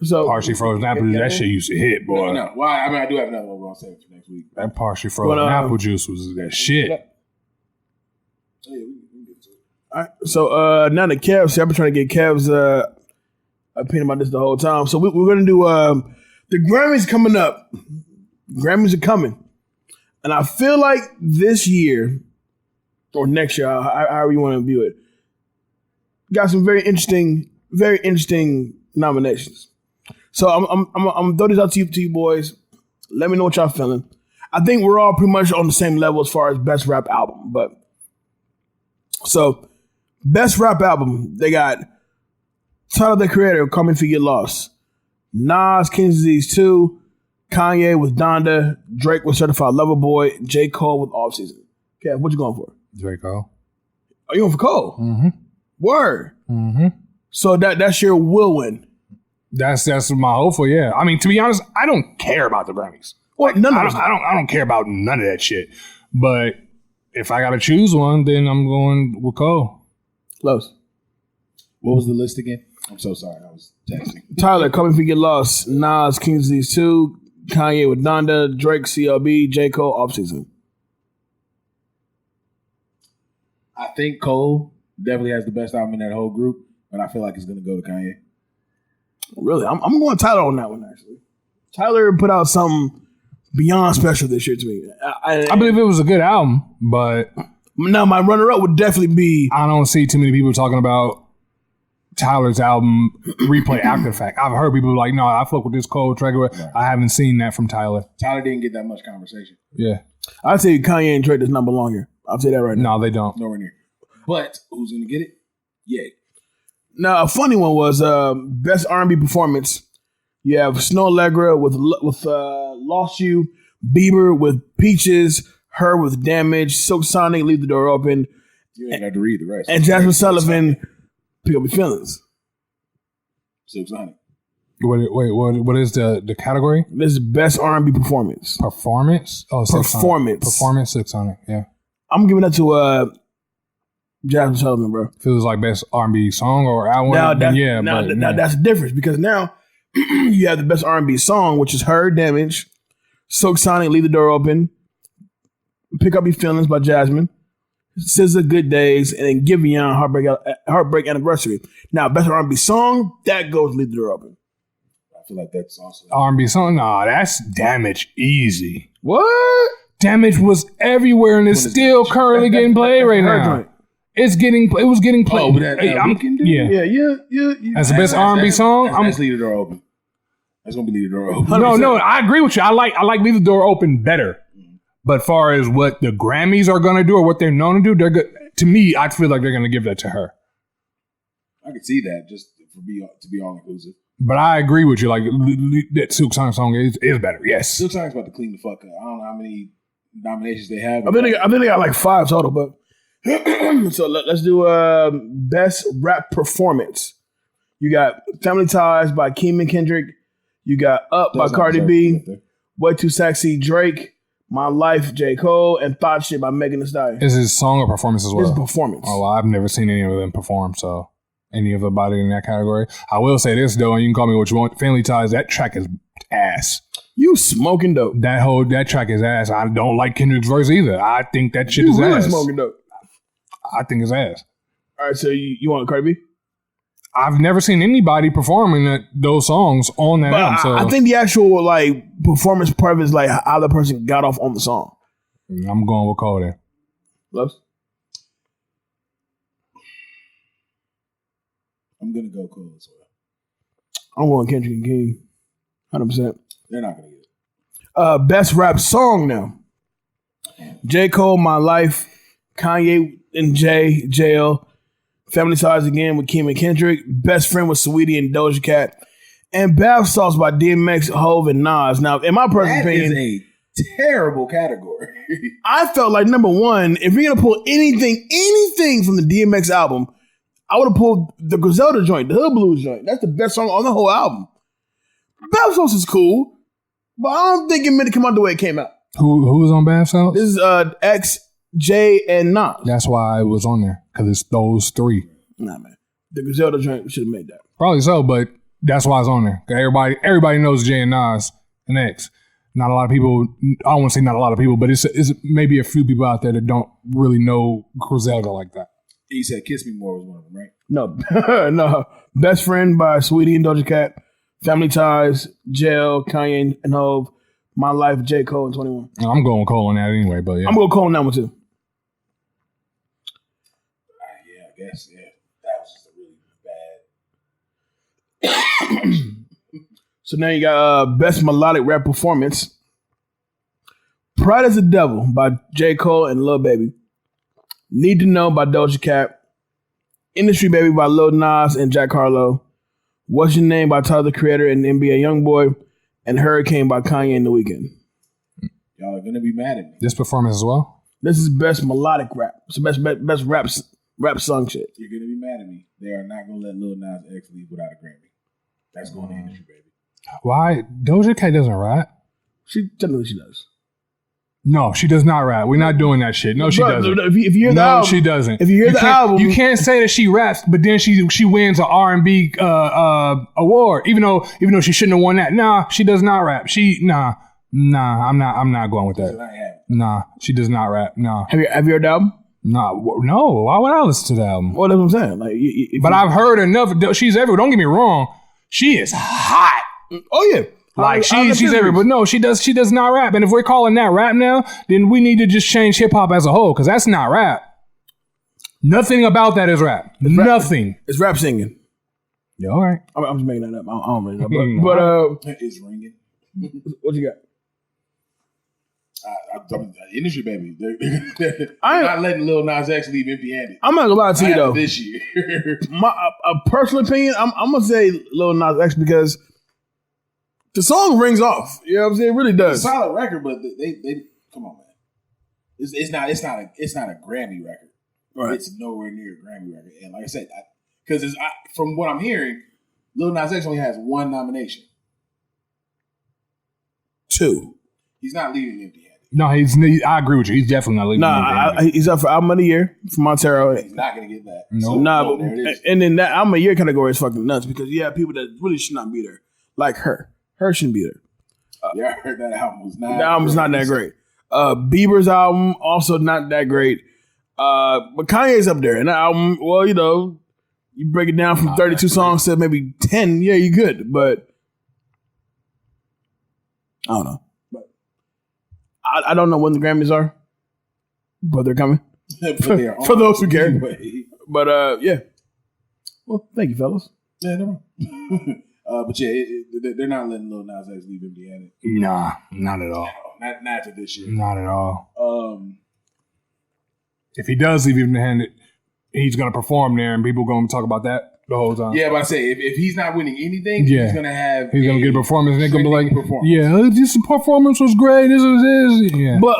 So, Partially frozen apple juice, that shit used to hit, boy. No. Why? I mean, I do have another one, but I'll save it for next week. That partially frozen apple juice was that shit. Oh, yeah, we can get to it. all right. So now the Kevs, I've been trying to get Kev's opinion about this the whole time. So we're going to do the Grammys coming up. Grammys are coming. And I feel like this year, or next year, however you want to view it, got some very interesting nominations. So I'm throw these out to you boys. Let me know what y'all feeling. I think we're all pretty much on the same level as far as best rap album. But so best rap album, they got Tyler the Creator, Call Me If You Get Lost, Nas, King's Disease 2, Kanye with Donda, Drake with Certified Lover Boy, J. Cole with Off Season. Okay, what you going for? Draco. Are you going for Cole? Mm-hmm. Word. Mm-hmm. So that's your will win. That's my hope for, yeah. I mean, to be honest, I don't care about the Grammys. Well, none of us. I don't care about none of that shit. But if I gotta choose one, then I'm going with Cole. Los. What was the list again? I'm so sorry. I was texting. Tyler, Call Me If You Get Lost, Nas, King's Disease 2, Kanye with Donda, Drake, CLB, J. Cole, Off Season. I think Cole definitely has the best album in that whole group, but I feel like it's going to go to Kanye. Really? I'm going Tyler on that one, actually. Tyler put out something beyond special this year to me. I believe it was a good album, but Now, my runner-up would definitely be... I don't see too many people talking about Tyler's album replay after the fact. I've heard people like, no, I fuck with this Cole track. Right. I haven't seen that from Tyler. Tyler didn't get that much conversation. Yeah. I'd say Kanye and Drake does not belong here. I'll say that right now. No, they don't. Nowhere near. But who's going to get it? Yeah. Now, a funny one was best R&B performance. You have Snow Allegra with Lost You, Bieber with Peaches, Her with Damage, Silk Sonic, Leave the Door Open, You ain't got to read the rest. and Jasmine Sullivan, Pick Up Your Feelings. Silk Sonic. What is the category? This is best R&B performance. Performance? Oh, Performance. Performance 600, yeah. I'm giving that to Jasmine Sullivan, bro. Feels like best R&B song or album. Now, Now that's the difference because now you have the best R&B song, which is Her, Damage, Silk Sonic, Leave the Door Open, Pick Up Your Feelings by Jasmine, SZA, Good Days, and then Give Beyond, Heartbreak Anniversary. Now, best R&B song, that goes Leave the Door Open. I feel like that's also... R&B song? Nah, that's Damage easy. What? Damage was everywhere and it's still currently getting played right Her now. joint. It was getting played. Oh, but that Weeknd dude? Yeah. Yeah. That's the best R&B song. That's Leave the Door Open. That's going to be Leave the Door Open. No, I agree with you. I like Leave the Door Open better. But far as what the Grammys are going to do or what they're known to do, they're good. To me, I feel like they're going to give that to her. I could see that just to be all inclusive. But I agree with you. Like that Silk Sonic song is better. Yes. Silk Sonic's about to clean the fuck up. I don't know how many nominations they have. I think they got like 5 total, but so let's do best rap performance. You got Family Ties by Keeman Kendrick. You got Up by Cardi B. Way Too Sexy, Drake. My Life, J. Cole, and Thought Shit by Megan Thee Stallion. Is his song or performance as well? It's performance. Oh, well, I've never seen any of them perform, so any of anybody in that category. I will say this though, and you can call me what you want. Family Ties, that track is ass. You smoking dope. That track is ass. I don't like Kendrick's verse either. I think that shit is really ass. smoking dope. I think it's ass. All right, so you want Cardi B? I've never seen anybody performing those songs on that album. So I think the actual like performance part of it is like how the person got off on the song. I'm going with Cole there. Loves? I'm gonna go Cole as well. I'm going Kendrick and King. 100%. They're not gonna get it. Best rap song now. J. Cole, My Life. Kanye and Jay, Jail. Family Ties Again with Kim and Kendrick. Best Friend with Saweetie and Doja Cat. And Bath Salts by DMX, Hove, and Nas. Now, in my personal opinion, is a terrible category. I felt like, number one, if you're going to pull anything from the DMX album, I would have pulled the Griselda joint, the Hood Blues joint. That's the best song on the whole album. Bath Salts is cool, but I don't think it meant to come out the way it came out. Who was on Bath Salts? This is X, J, and Nas. That's why it was on there, because it's those three. Nah, man. The Griselda joint should have made that. Probably so, but that's why it's on there. 'Cause everybody knows J and Nas and X. Not a lot of people, I don't want to say not a lot of people, but it's maybe a few people out there that don't really know Griselda like that. He said Kiss Me More was one of them, right? No. No. Best Friend by Saweetie and Doja Cat. Family Ties, Jail, Kanye and Hove. My Life, J. Cole, and 21. I'm going Cole on that anyway, but yeah. I'm going to Cole on that one too. Yeah, I guess, yeah. That was just a really bad. So now you got Best Melodic Rap Performance. Pride as the Devil by J. Cole and Lil Baby. Need to Know by Doja Cat. Industry Baby by Lil Nas and Jack Harlow. What's Your Name by Tyler the Creator and NBA Youngboy. And Hurricane by Kanye and The Weeknd. Y'all are gonna be mad at me. This performance as well? This is best melodic rap. It's best rap song shit. You're gonna be mad at me. They are not gonna let Lil Nas X leave without a Grammy. That's going to industry, baby. Why? Doja Cat doesn't rap? Technically she does. No, she does not rap. We're not doing that shit. No, she doesn't. If you hear the album, she doesn't. If you hear the album, you can't say that she raps, but then she wins an R&B award, even though she shouldn't have won that. Nah, she does not rap. Nah. I'm not going with that. Nah, she does not rap. Nah. Have you heard the album? Nah, no. Why would I listen to the album? Well, that's what I'm saying. Like, but I've heard enough. She's everywhere. Don't get me wrong. She is hot. Oh yeah. Like she's everywhere, but no, she does not rap. And if we're calling that rap now, then we need to just change hip hop as a whole, because that's not rap. Nothing about that is rap. Nothing. It's rap singing. Yeah, all right. I'm just making that up. I don't really know. But it's ringing. What you got? Industry, baby. They're not letting Lil Nas X leave empty-handed. I'm not gonna lie to you though. This year, my personal opinion, I'm gonna say Lil Nas X because the song rings off. You know what I'm saying? It really does. It's a solid record, but they come on, man. It's not a Grammy record. Right. It's nowhere near a Grammy record. And like I said, because from what I'm hearing, Lil Nas X only has one nomination. 2. He's not leaving empty-handed. No, I agree with you. He's definitely not leaving. He's up for Album of the Year from Montero. He's not going to get that. No. So, and then that Album of the Year category is fucking nuts because you have people that really should not be there. Like her. Her shouldn't be there. Yeah, I heard that album was not. The album's not that great. Bieber's album also not that great. But Kanye's up there. And that album, well, you break it down from 32 songs to maybe 10. Yeah, you could. But I don't know. But I don't know when the Grammys are, but they're coming. For those who care. Anyway. But yeah. Well, thank you, fellas. Yeah, no. But yeah, they're not letting Lil Nas X leave empty-handed. Nah, not at all. No, not to this year. Not at all. If he does leave empty-handed, he's gonna perform there, and people gonna talk about that the whole time. Yeah, but I say if he's not winning anything, he's gonna get a performance, and they're gonna be like, "Yeah, this performance was great. This was this." Yeah, but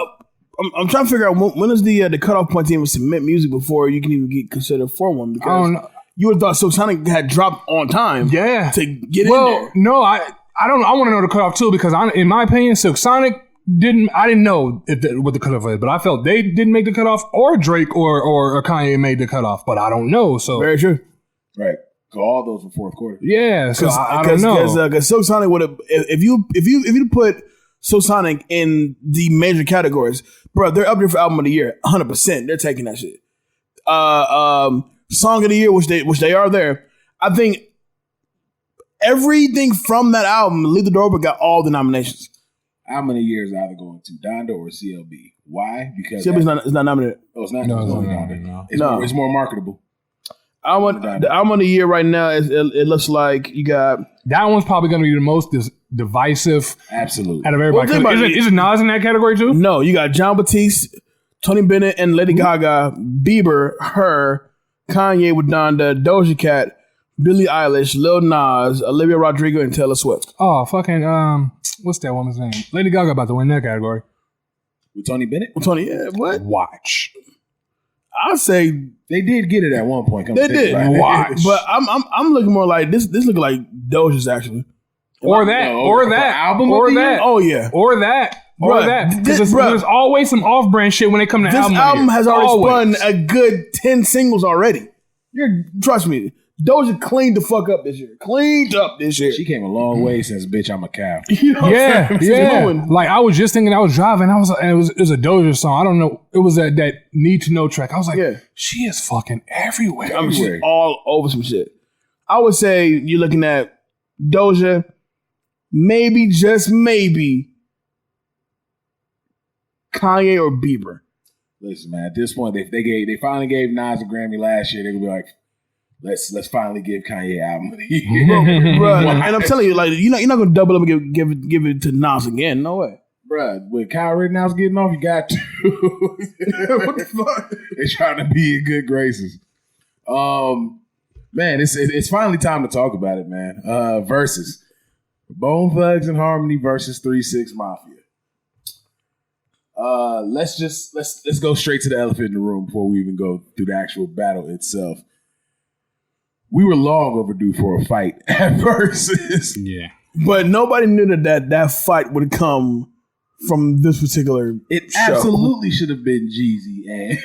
I'm trying to figure out when is the cutoff point to even submit music before you can even get considered for one because. I don't know. You would have thought Silk Sonic had dropped on time. Yeah. To get in there. Well, no, I don't. I want to know the cutoff too because in my opinion, Silk Sonic I didn't know what the cutoff is, but I felt they didn't make the cutoff, or Drake or Kanye made the cutoff, but I don't know. So very true. Right. So all those were fourth quarter. Yeah. So I don't know. Because Silk Sonic would have if you put Silk Sonic in the major categories, bro, they're up there for Album of the Year, 100%. They're taking that shit. Song of the Year, which they are there. I think everything from that album, Leave the Door Open, got all the nominations. How many years either going to Donda or CLB? Why? Because CLB's not nominated. Oh, it's not. No, it's no, only no, Donda. no. It's more marketable. The album of the year right now is it looks like you got that one's probably going to be the most divisive. Absolutely. Out of everybody. Is it Nas in that category too? No, you got John Batiste, Tony Bennett, and Lady Gaga, Bieber, Her, Kanye with Donda, Doja Cat, Billie Eilish, Lil Nas, Olivia Rodrigo, and Taylor Swift. Oh, fucking what's that woman's name? Lady Gaga about to win that category. With Tony Bennett? Tony, yeah, what? Watch. I'd say they did get it at one point. They did. Watch. But I'm looking more like this looking like Doja's actually. Or that. Album or of the that. year? Oh yeah. Or that. Or Bruh, that. Because there's always some off-brand shit when they come to This album. album has already Always. spun a good 10 singles already. Trust me. Doja cleaned the fuck up this year. Cleaned up this year. She came a long way since Bitch I'm a Cow. You know what I'm saying? Yeah. Doing- Like I was just thinking, I was driving. It was a Doja song. I don't know. It was that Need to Know track. I was like, Yeah. she is fucking everywhere. I mean, she's all over some shit. I would say you're looking at Doja, maybe, just maybe, Kanye or Bieber. Listen, man, at this point, if they finally gave Nas a Grammy last year, they're gonna be like, let's finally give Kanye album of the year. Bruh, and I'm telling you, like, you're not gonna double up and give it to Nas again. No way. Bruh, with Kyle Rittenhouse getting off, you got to. What the fuck? They're trying to be in good graces. Man, it's finally time to talk about it, man. Versus Bone Thugs and Harmony versus 3-6 Mafia. Let's go straight to the elephant in the room before we even go through the actual battle itself. We were long overdue for a fight at Versus. Yeah. But nobody knew that fight would come from this particular It show. Absolutely should have been Jeezy and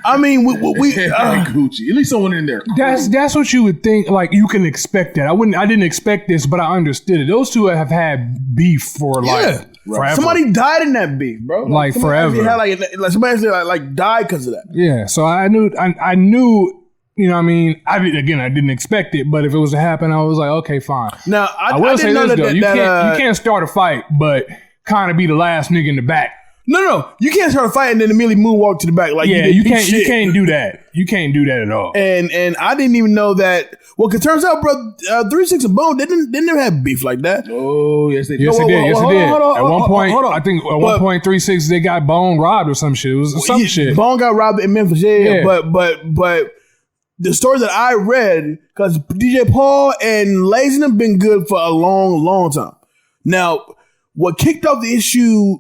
I mean, we and Gucci. At least someone in there. That's what you would think. Like you can expect that. I didn't expect this, but I understood it. Those two have had beef for like forever. Somebody died in that beef, bro. Like somebody forever. actually had like somebody actually like died because of that. Yeah. So I knew. You know what I mean? I didn't expect it, but if it was to happen, I was like, okay, fine. Now I will didn't say know this that, though: you can't start a fight, but kind of be the last nigga in the back. No, you can't start a fight and then immediately moonwalk to the back. Like you can't do that. You can't do that at all. And I didn't even know that. Well, cause turns out, bro, 3-6 and Bone they never have beef like that. Oh, yes, they did. Yes, they did. Yes, they did. At one point, hold on. I think at one point, 3-6 they got Bone robbed or some shit. It was some shit. Bone got robbed in Memphis, yeah. But the story that I read, because DJ Paul and Lazy have been good for a long, long time. Now, what kicked off the issue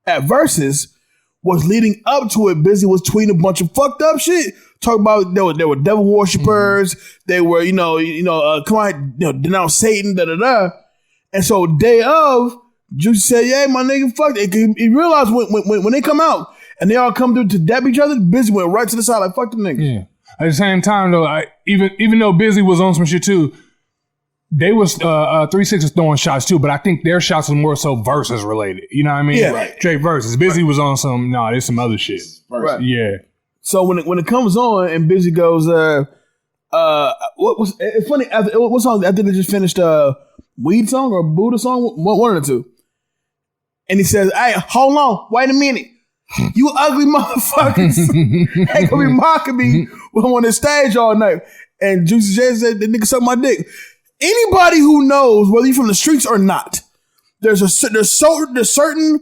at Versus was leading up to it. Busy was tweeting a bunch of fucked up shit. Talking about there were devil worshippers. They were come on, denounce Satan. And so day of, Juicy said, "Yeah, my nigga, fuck it." He realized when they come out and they all come through to dab each other, Busy went right to the side like fuck them niggas. Yeah. At the same time, though, even though Busy was on some shit too, they was 3-6 was throwing shots too, but I think their shots was more so Versus related. You know what I mean? Yeah. Right. Straight Versus. Busy was on some. There's some other shit. Right. Yeah. So when it comes on and Busy goes, it's funny. What song? I think they just finished Weed song or Buddha song, one of the two. And he says, "Hey, hold on, wait a minute. You ugly motherfuckers ain't gonna be mocking me when I'm on the stage all night." And Juicy J said, "The nigga suck my dick." Anybody who knows whether you're from the streets or not, there's certain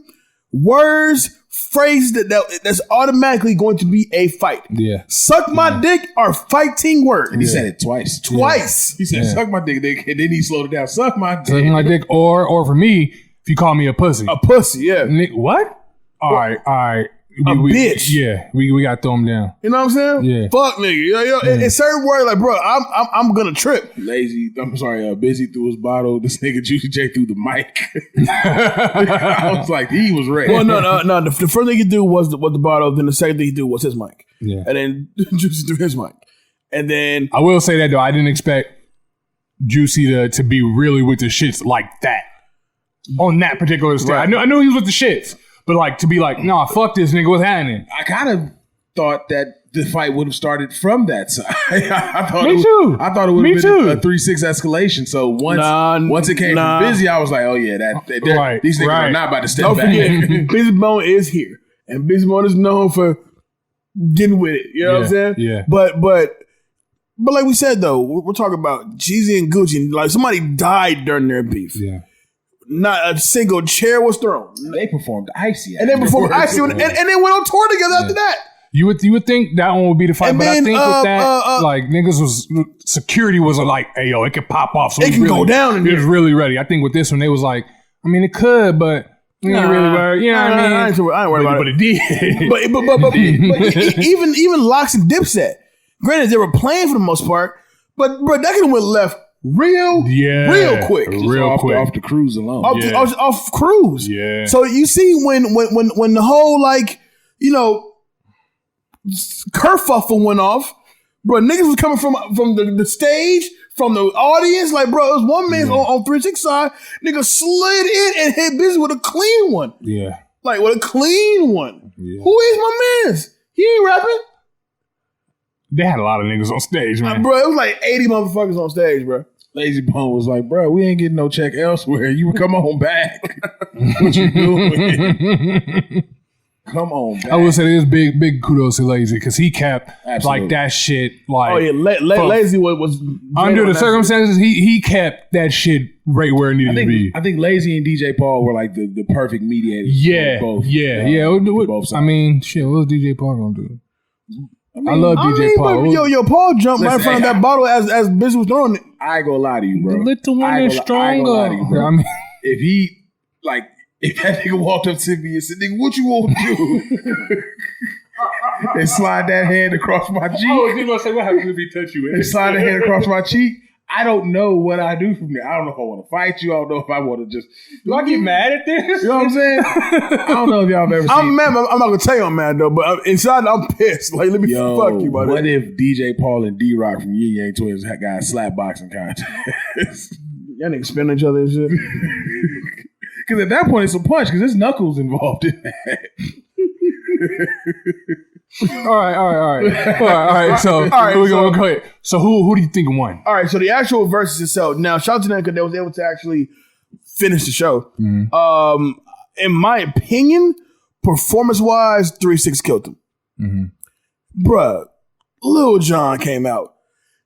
words, phrases that's automatically going to be a fight. Yeah. Suck my dick are fighting words. And he said it twice. Twice. He said, "Suck my dick," and then he slowed it down. Suck my dick. Sucking my dick, or for me, if you call me a pussy. A pussy, yeah. What? All right. Bitch. Yeah, we got to throw him down. You know what I'm saying? Yeah. Fuck nigga. It's certain words like, bro, I'm gonna trip. Busy threw his bottle. This nigga Juicy J threw the mic. I was like, he was ready. Well, no. The first thing he do was the bottle. Then the second thing he do was his mic. Yeah. And then Juicy threw his mic. And then I will say that though, I didn't expect Juicy to be really with the shits like that on that particular stage. Right. I knew he was with the shits, but like to be like, nah, fuck this nigga, what's happening? I kind of thought that the fight would have started from that side. I thought Me too. I thought it would Me have been too. a 3-6 escalation. So once it came from Busy, I was like, oh yeah, these niggas are not about to step Don't back. forget, Busy Bone is here, and Busy Bone is known for getting with it. You know what I'm saying? Yeah. But like we said though, we're talking about Jeezy and Gucci. Like somebody died during their beef. Yeah. Not a single chair was thrown. They performed Icy. And they performed Icy, and they went on tour together after that. You would think that one would be the fight, And but then, I think with that, like niggas security was like, hey yo, it could pop off. So It can go down in He was here. really ready. I think with this one, they was like, I mean, it could, but we ain't really worried. You know what I mean? I ain't worried about But it. it did. But even Locks and Dipset, granted they were playing for the most part, but bro, that could have went left real quick. Off the cruise alone. Off cruise. Yeah. So you see when the whole like, you know, kerfuffle went off, bro, niggas was coming from the stage, from the audience. Like, bro, it was one man on 3-6 side, nigga slid in and hit Busy with a clean one. Yeah. Like, with a clean one. Yeah. Who is my man's? He ain't rapping. They had a lot of niggas on stage, man. Bro, it was like 80 motherfuckers on stage, bro. Lazy Bone was like, bro, we ain't getting no check elsewhere. You come on back. What you doing? Come on back. I would say there's big kudos to Lazy because he kept Absolutely. like that shit. Like, Oh yeah, Lazy was under the that circumstances, he kept that shit right where it needed to be. I think Lazy and DJ Paul were like the perfect mediators. Yeah, for both. Both sides. I mean, shit, what was DJ Paul gonna do? I love DJ Paul. But, Paul jumped right in front of Listen, that bottle as Busy was throwing it. I ain't gonna lie to you, bro. The little one is I ain't gonna lie to you, stronger. bro. I mean, If that nigga walked up to me and said, nigga, what you want to do? And slide that hand across my cheek. I was just gonna say, what happens if he touch you? And slide that hand across my cheek. I don't know what I do from there. I don't know if I want to fight you. I don't know if I want to just. Do I get mad at this? You know what I'm saying? I don't know if y'all have ever seen. I'm mad. I'm not gonna tell you I'm mad though, but inside I'm pissed. Like, let me fuck you, buddy. What if DJ Paul and D-Rock from Yin Yang Twins got a slap boxing contest? Y'all niggas spin each other and shit. Because at that point it's a punch because there's knuckles involved in that. All right. So we're gonna go ahead. So who do you think won? All right, so the actual versus itself. Now, shout out to them because they was able to actually finish the show. Mm-hmm. In my opinion, performance-wise, 3-6 killed them. Mm-hmm. Bruh, Lil Jon came out.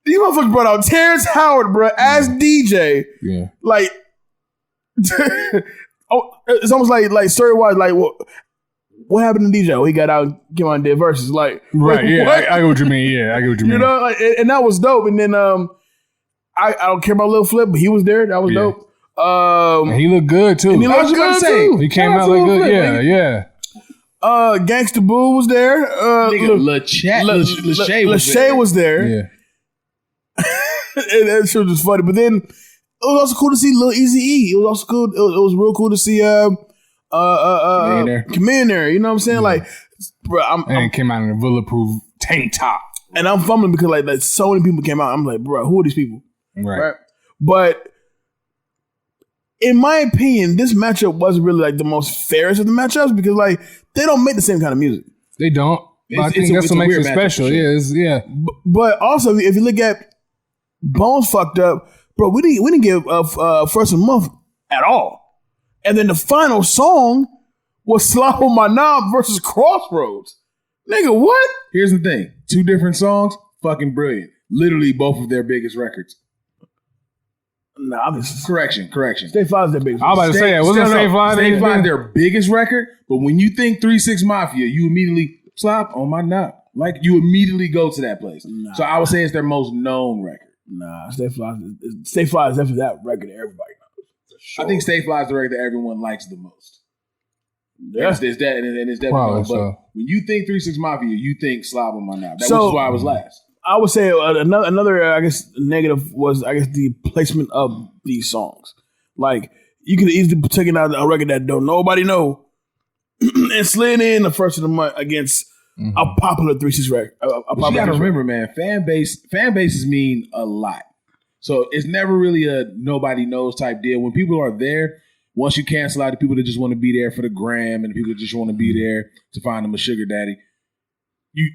These motherfuckers brought out Terrence Howard, bruh, as DJ. Yeah. Like, it's almost like story-wise, like, what happened to DJ? Oh, he got out, came out and did verses. Like, Right, yeah, what? I get what you mean. Yeah, I get what you mean. You know, like, and that was dope. And then I don't care about Lil Flip, but he was there. That was dope. And he looked good too. And he looked good too. He came out like good. Yeah. Gangsta Boo was there. Lachey was there. Yeah. And that shit was funny. But then it was also cool to see Lil Eazy-E. It was also cool. It was real cool to see Chameleon there. You know what I'm saying? Like, bro, and came out in a bulletproof tank top. And I'm fumbling because like so many people came out. I'm like, bro, who are these people? Right. But in my opinion, this matchup wasn't really like the most fairest of the matchups because like they don't make the same kind of music. They don't. But I think that's what makes it special. Yeah. But also, if you look at Bones Fucked Up, bro, we didn't give first of the month at all. And then the final song was Slap on My Knob versus Crossroads. Nigga, what? Here's the thing. 2 different songs, fucking brilliant. Literally both of their biggest records. Nah, this is Correction. Stay Fly is their biggest. I was about to say that. Wasn't Stay Fly? Stay Fly is their biggest record, but when you think 3-6 Mafia, you immediately slap on my knob. Like, you immediately go to that place. Nah. So I would say it's their most known record. Nah, Stay Fly is definitely that record that everybody knows. Sure. I think Stay Fly is the record that everyone likes the most. Yeah. It's definitely but when you think 3-6 Mafia, you think Slob on My Knob. Which is why I was last. I would say another I guess negative was the placement of these songs. Like, you could easily be taking out a record that don't nobody know and slid in the first of the month against a popular 3-6 record. You gotta remember, man, fan bases mean a lot. So it's never really a nobody knows type deal. When people are there, once you cancel out the people that just want to be there for the gram and the people that just want to be there to find them a sugar daddy,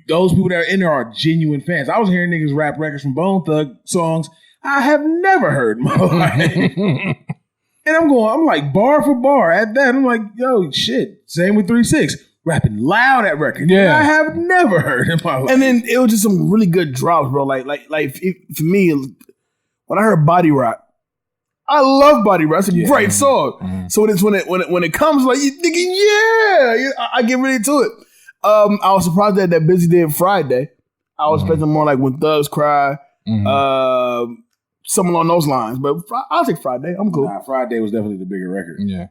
those people that are in there are genuine fans. I was hearing niggas rap records from Bone Thug songs I have never heard in my life. And I'm like bar for bar at that. I'm like, yo, shit. Same with 3-6. Rapping loud at records. Yeah. I have never heard in my life. And then it was just some really good drops, bro. For me, when I heard Body Rock, I love Body Rock. It's a great song. Mm-hmm. So when it comes, like you thinking, I get really to it. I was surprised that Busy did Friday. I was expecting more like When Thugs Cry, something along those lines. But I'll take Friday. I'm cool. Nah, Friday was definitely the bigger record. Yeah.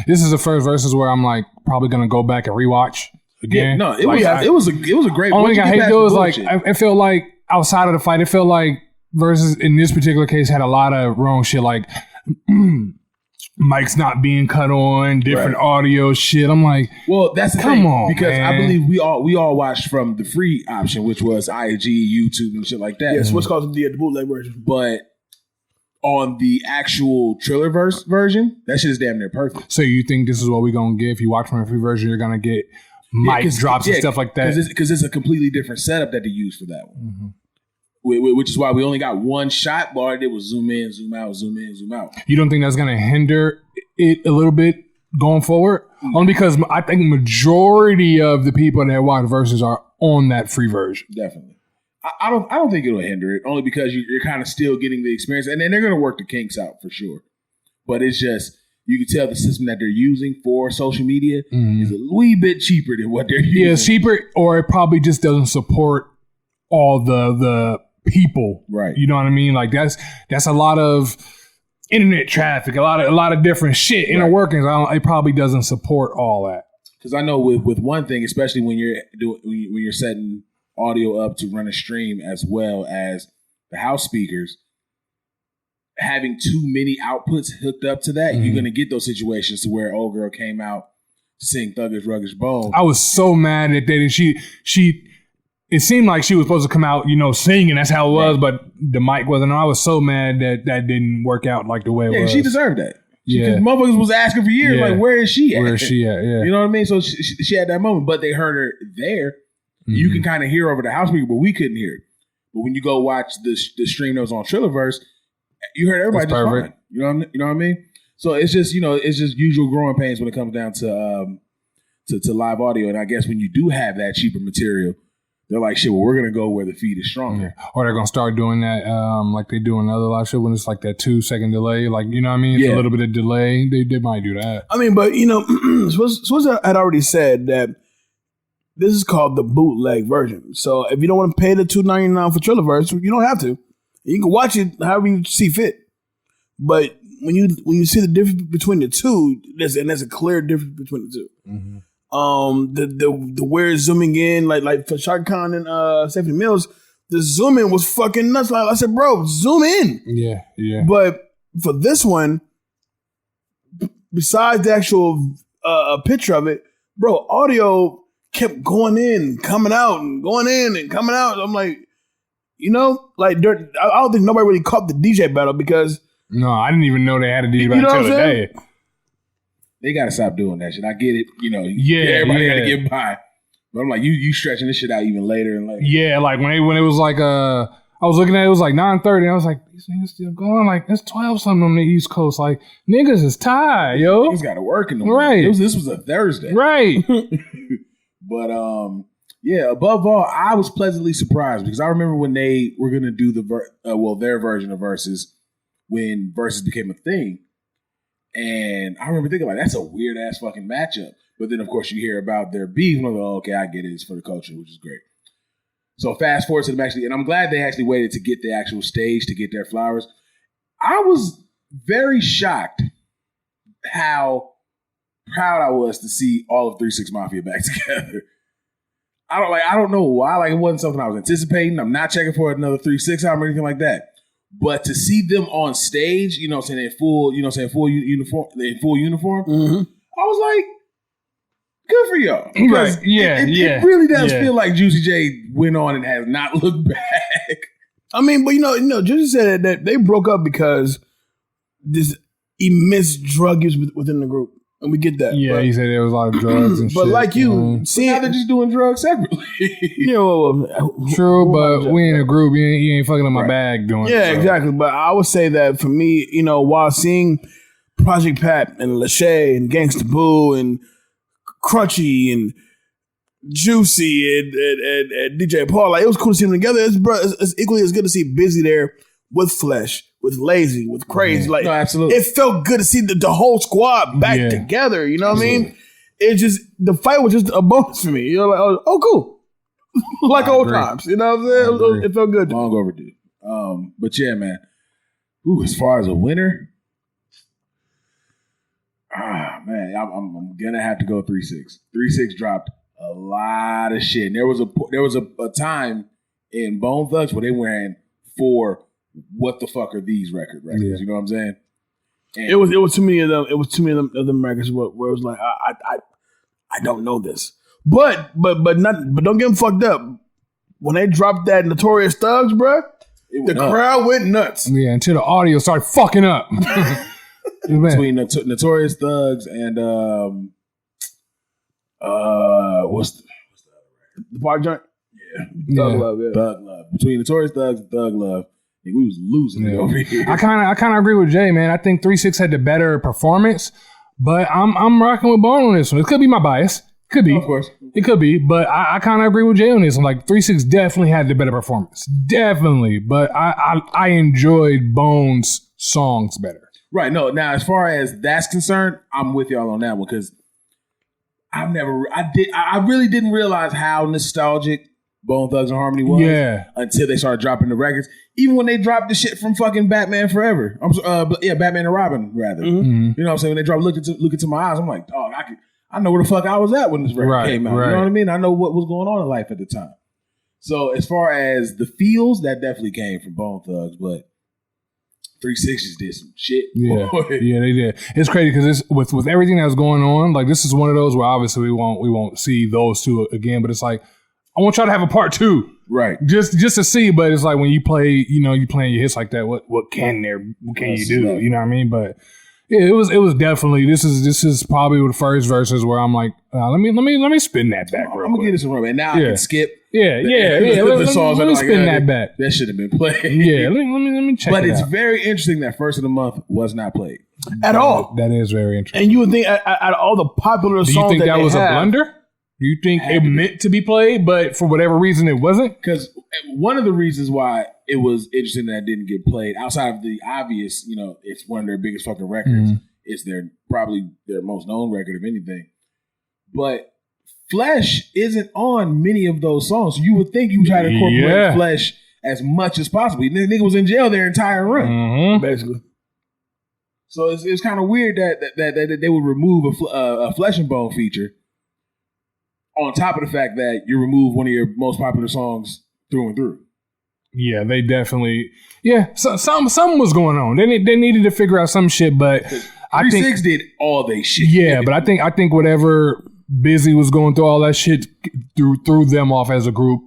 This is the first Versus where I'm like probably gonna go back and rewatch again. Yeah, no, it was a great. Only thing I hate though is like I feel like outside of the fight, it felt like Versus in this particular case had a lot of wrong shit, like mics not being cut on, different audio shit. I'm like, well, that's the come thing, on, because man. I believe we all watched from the free option, which was IG, YouTube, and shit like that. Yes, what's called the bootleg version, but on the actual Trillerverse version, that shit is damn near perfect. So you think this is what we're gonna get? If you watch from the free version, you're gonna get mic drops and stuff like that? Because it's a completely different setup that they use for that one. Which is why we only got one shot. But all I did was zoom in, zoom out, zoom in, zoom out. You don't think that's gonna hinder it a little bit going forward? Only because I think majority of the people that watch Versus are on that free version. Definitely. I don't think it'll hinder it, only because you're kind of still getting the experience, and then they're going to work the kinks out for sure. But it's just, you can tell the system that they're using for social media is a wee bit cheaper than what they're using. Yeah, it's cheaper, or it probably just doesn't support all the people. Right. You know what I mean? Like that's a lot of internet traffic, a lot of different shit, inner workings. It probably doesn't support all that. Because I know with one thing, especially when you're setting audio up to run a stream as well as the house speakers, having too many outputs hooked up to that, you're going to get those situations to where old girl came out to sing Thuggish Ruggish Bone. I was so mad that it seemed like she was supposed to come out, singing. That's how it was, but the mic wasn't on. I was so mad that didn't work out like the way it was. She deserved that. Yeah. Motherfuckers was asking for years, like, where is she at? Where is she at? Yeah. You know what I mean? So she had that moment, but they heard her there. You can kind of hear over the house speaker, but we couldn't hear it. But when you go watch the stream that was on Trillerverse, you heard everybody just fine. You know what I mean? So it's just usual growing pains when it comes down to live audio. And I guess when you do have that cheaper material, they're like, shit, well, we're gonna go where the feed is stronger. Yeah. Or they're gonna start doing that like they do in other live shows when it's like that 2-second delay. Like, you know what I mean? It's a little bit of delay. They might do that. I mean, but Swizz had already said that this is called the bootleg version. So if you don't want to pay the $2.99 for Trillerverse, you don't have to. You can watch it however you see fit. But when you see the difference between the two, there's a clear difference between the two. The weird zooming in, like for Shaka Khan and Stephanie Mills, the zoom in was fucking nuts. Like I said, bro, zoom in. Yeah. But for this one, besides the actual picture of it, bro, audio kept going in, coming out, and going in and coming out. I'm like, I don't think nobody really caught the DJ battle because no, I didn't even know they had a DJ battle until today. They gotta stop doing that shit. I get it, everybody gotta get by. But I'm like, you stretching this shit out even later and later. Yeah, like when it was like I was looking at it was like 9:30 and I was like, these niggas still going, like it's 12 something on the East Coast. Like niggas is tired, yo. Niggas gotta work in the morning. Right. This was a Thursday. Right. But above all, I was pleasantly surprised because I remember when they were gonna do their version of Versus when Versus became a thing. And I remember thinking, like, that's a weird ass fucking matchup. But then, of course, you hear about their beef, and I'm like, oh, okay, I get it. It's for the culture, which is great. So fast forward to them and I'm glad they actually waited to get the actual stage to get their flowers. I was very shocked how proud I was to see all of 3-6 Mafia back together. I don't know why. Like, it wasn't something I was anticipating. I'm not checking for another 3-6 album or anything like that. But to see them on stage, in full uniform, I was like, good for y'all. Right. It really does feel like Juicy J went on and has not looked back. I mean, but Juicy said that they broke up because this immense drug use within the group. and we get that. Yeah, he said there was a lot of drugs and shit. But like you, See, now they're just doing drugs separately. True, but we in a group. You ain't fucking up my bag doing it. Yeah, exactly. But I would say that for me, while seeing Project Pat and Lachey and Gangsta Boo and Crunchy and Juicy and DJ Paul, like it was cool to see them together. It's equally as good to see Busy there with Flesh, with Lazy, with Crazy. Like, no, absolutely. It felt good to see the whole squad back together. You know what I mean? It just the fight was just a bonus for me. Like, oh cool, like old times. You know what I'm saying? It felt good. Long overdue. But yeah, man. Ooh, as far as a winner, man, I'm gonna have to go 3-6. 3-6 dropped a lot of shit. And there was a time in Bone Thugs where they went for what the fuck are these records? Yeah. You know what I'm saying? And it was too many of them. It was too many of them records where it was like I don't know this. But don't get them fucked up. When they dropped that Notorious Thugs, bro, the crowd went nuts. Yeah, until the audio started fucking up. Between Notorious Thugs and what's the Park Joint? Yeah, Thug Love. Yeah. Thug Love. Between Notorious Thugs and Thug Love, we was losing it over here. I kind of agree with Jay, man. I think 3-6 had the better performance, but I'm rocking with Bone on this one. It could be my bias. Could be, of course. It could be, but I kind of agree with Jay on this one. Like 3-6 definitely had the better performance, definitely. But I enjoyed Bone's songs better. Right. No. Now, as far as that's concerned, I'm with y'all on that one because I really didn't realize how nostalgic Bone Thugs and Harmony was until they started dropping the records. Even when they dropped the shit from fucking Batman Forever. Batman and Robin, rather. Mm-hmm. You know what I'm saying? When they dropped Look Into My Eyes, I'm like, dog, I know where the fuck I was at when this record came out. Right. You know what I mean? I know what was going on in life at the time. So as far as the feels, that definitely came from Bone Thugs, but 3-6 just did some shit. Yeah, yeah, they did. It's crazy because with everything that's going on, like this is one of those where obviously we won't see those two again, but it's like I want y'all to have a part 2. Right. Just to see, but it's like when you play, you playing your hits like that, what can you do? You know what I mean? But yeah, it was definitely this is probably the first verses where I'm like, let me spin that back real quick. I'm gonna get this one, and now I can skip. The songs. Let me spin that back. That should have been played. Yeah, let me check. But it it's out. very interesting that First of the Month was not played at all. That is very interesting. And you would think out of all the popular songs, do you think that was a blunder? Do you think it meant to be played, but for whatever reason it wasn't? Because one of the reasons why it was interesting that it didn't get played, outside of the obvious, it's one of their biggest fucking records. Mm-hmm. It's probably their most known record of anything. But Flesh isn't on many of those songs. You would think you would try to incorporate Flesh as much as possible. The nigga was in jail their entire run, basically. So it's kind of weird that they would remove a Flesh and Bone feature. On top of the fact that you remove one of your most popular songs through and through. Yeah, they definitely. Yeah, something was going on. They needed to figure out some shit, but 3-6 did all they shit. Yeah, but I think whatever Busy was going through all that shit threw them off as a group.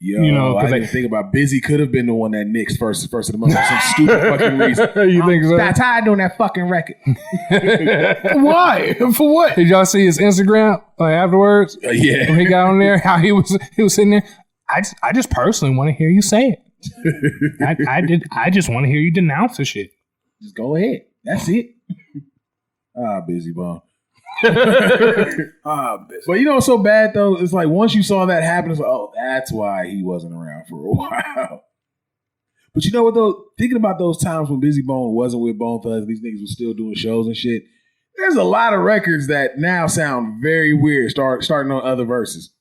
Yo, I didn't think about Busy could have been the one that nixed first of the month for some stupid fucking reason. You think so? That's how I doing that fucking record. Why? For what? Did y'all see his Instagram afterwards? Yeah, when he got on there, how he was sitting there. I just personally want to hear you say it. I just want to hear you denounce the shit. Just go ahead. That's it. Busy Bone. Busy. But what's so bad though? It's like once you saw that happen, it's like, oh, that's why he wasn't around for a while. But you know what though? Thinking about those times when Busy Bone wasn't with Bone Thugs, these niggas were still doing shows and shit. There's a lot of records that now sound very weird. Starting on other verses.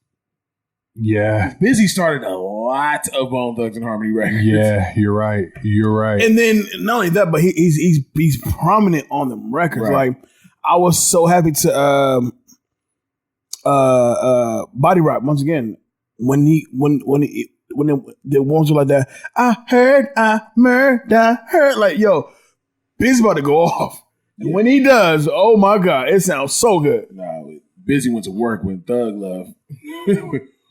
Yeah, Busy started a lot of Bone Thugs and Harmony records. Yeah, you're right. And then not only that, but he's prominent on them records. Right. Like I was so happy to Body Rock once again when the ones were like that. I heard like yo, Busy about to go off. And when he does, oh my god, it sounds so good. No, Busy went to work with Thug Love.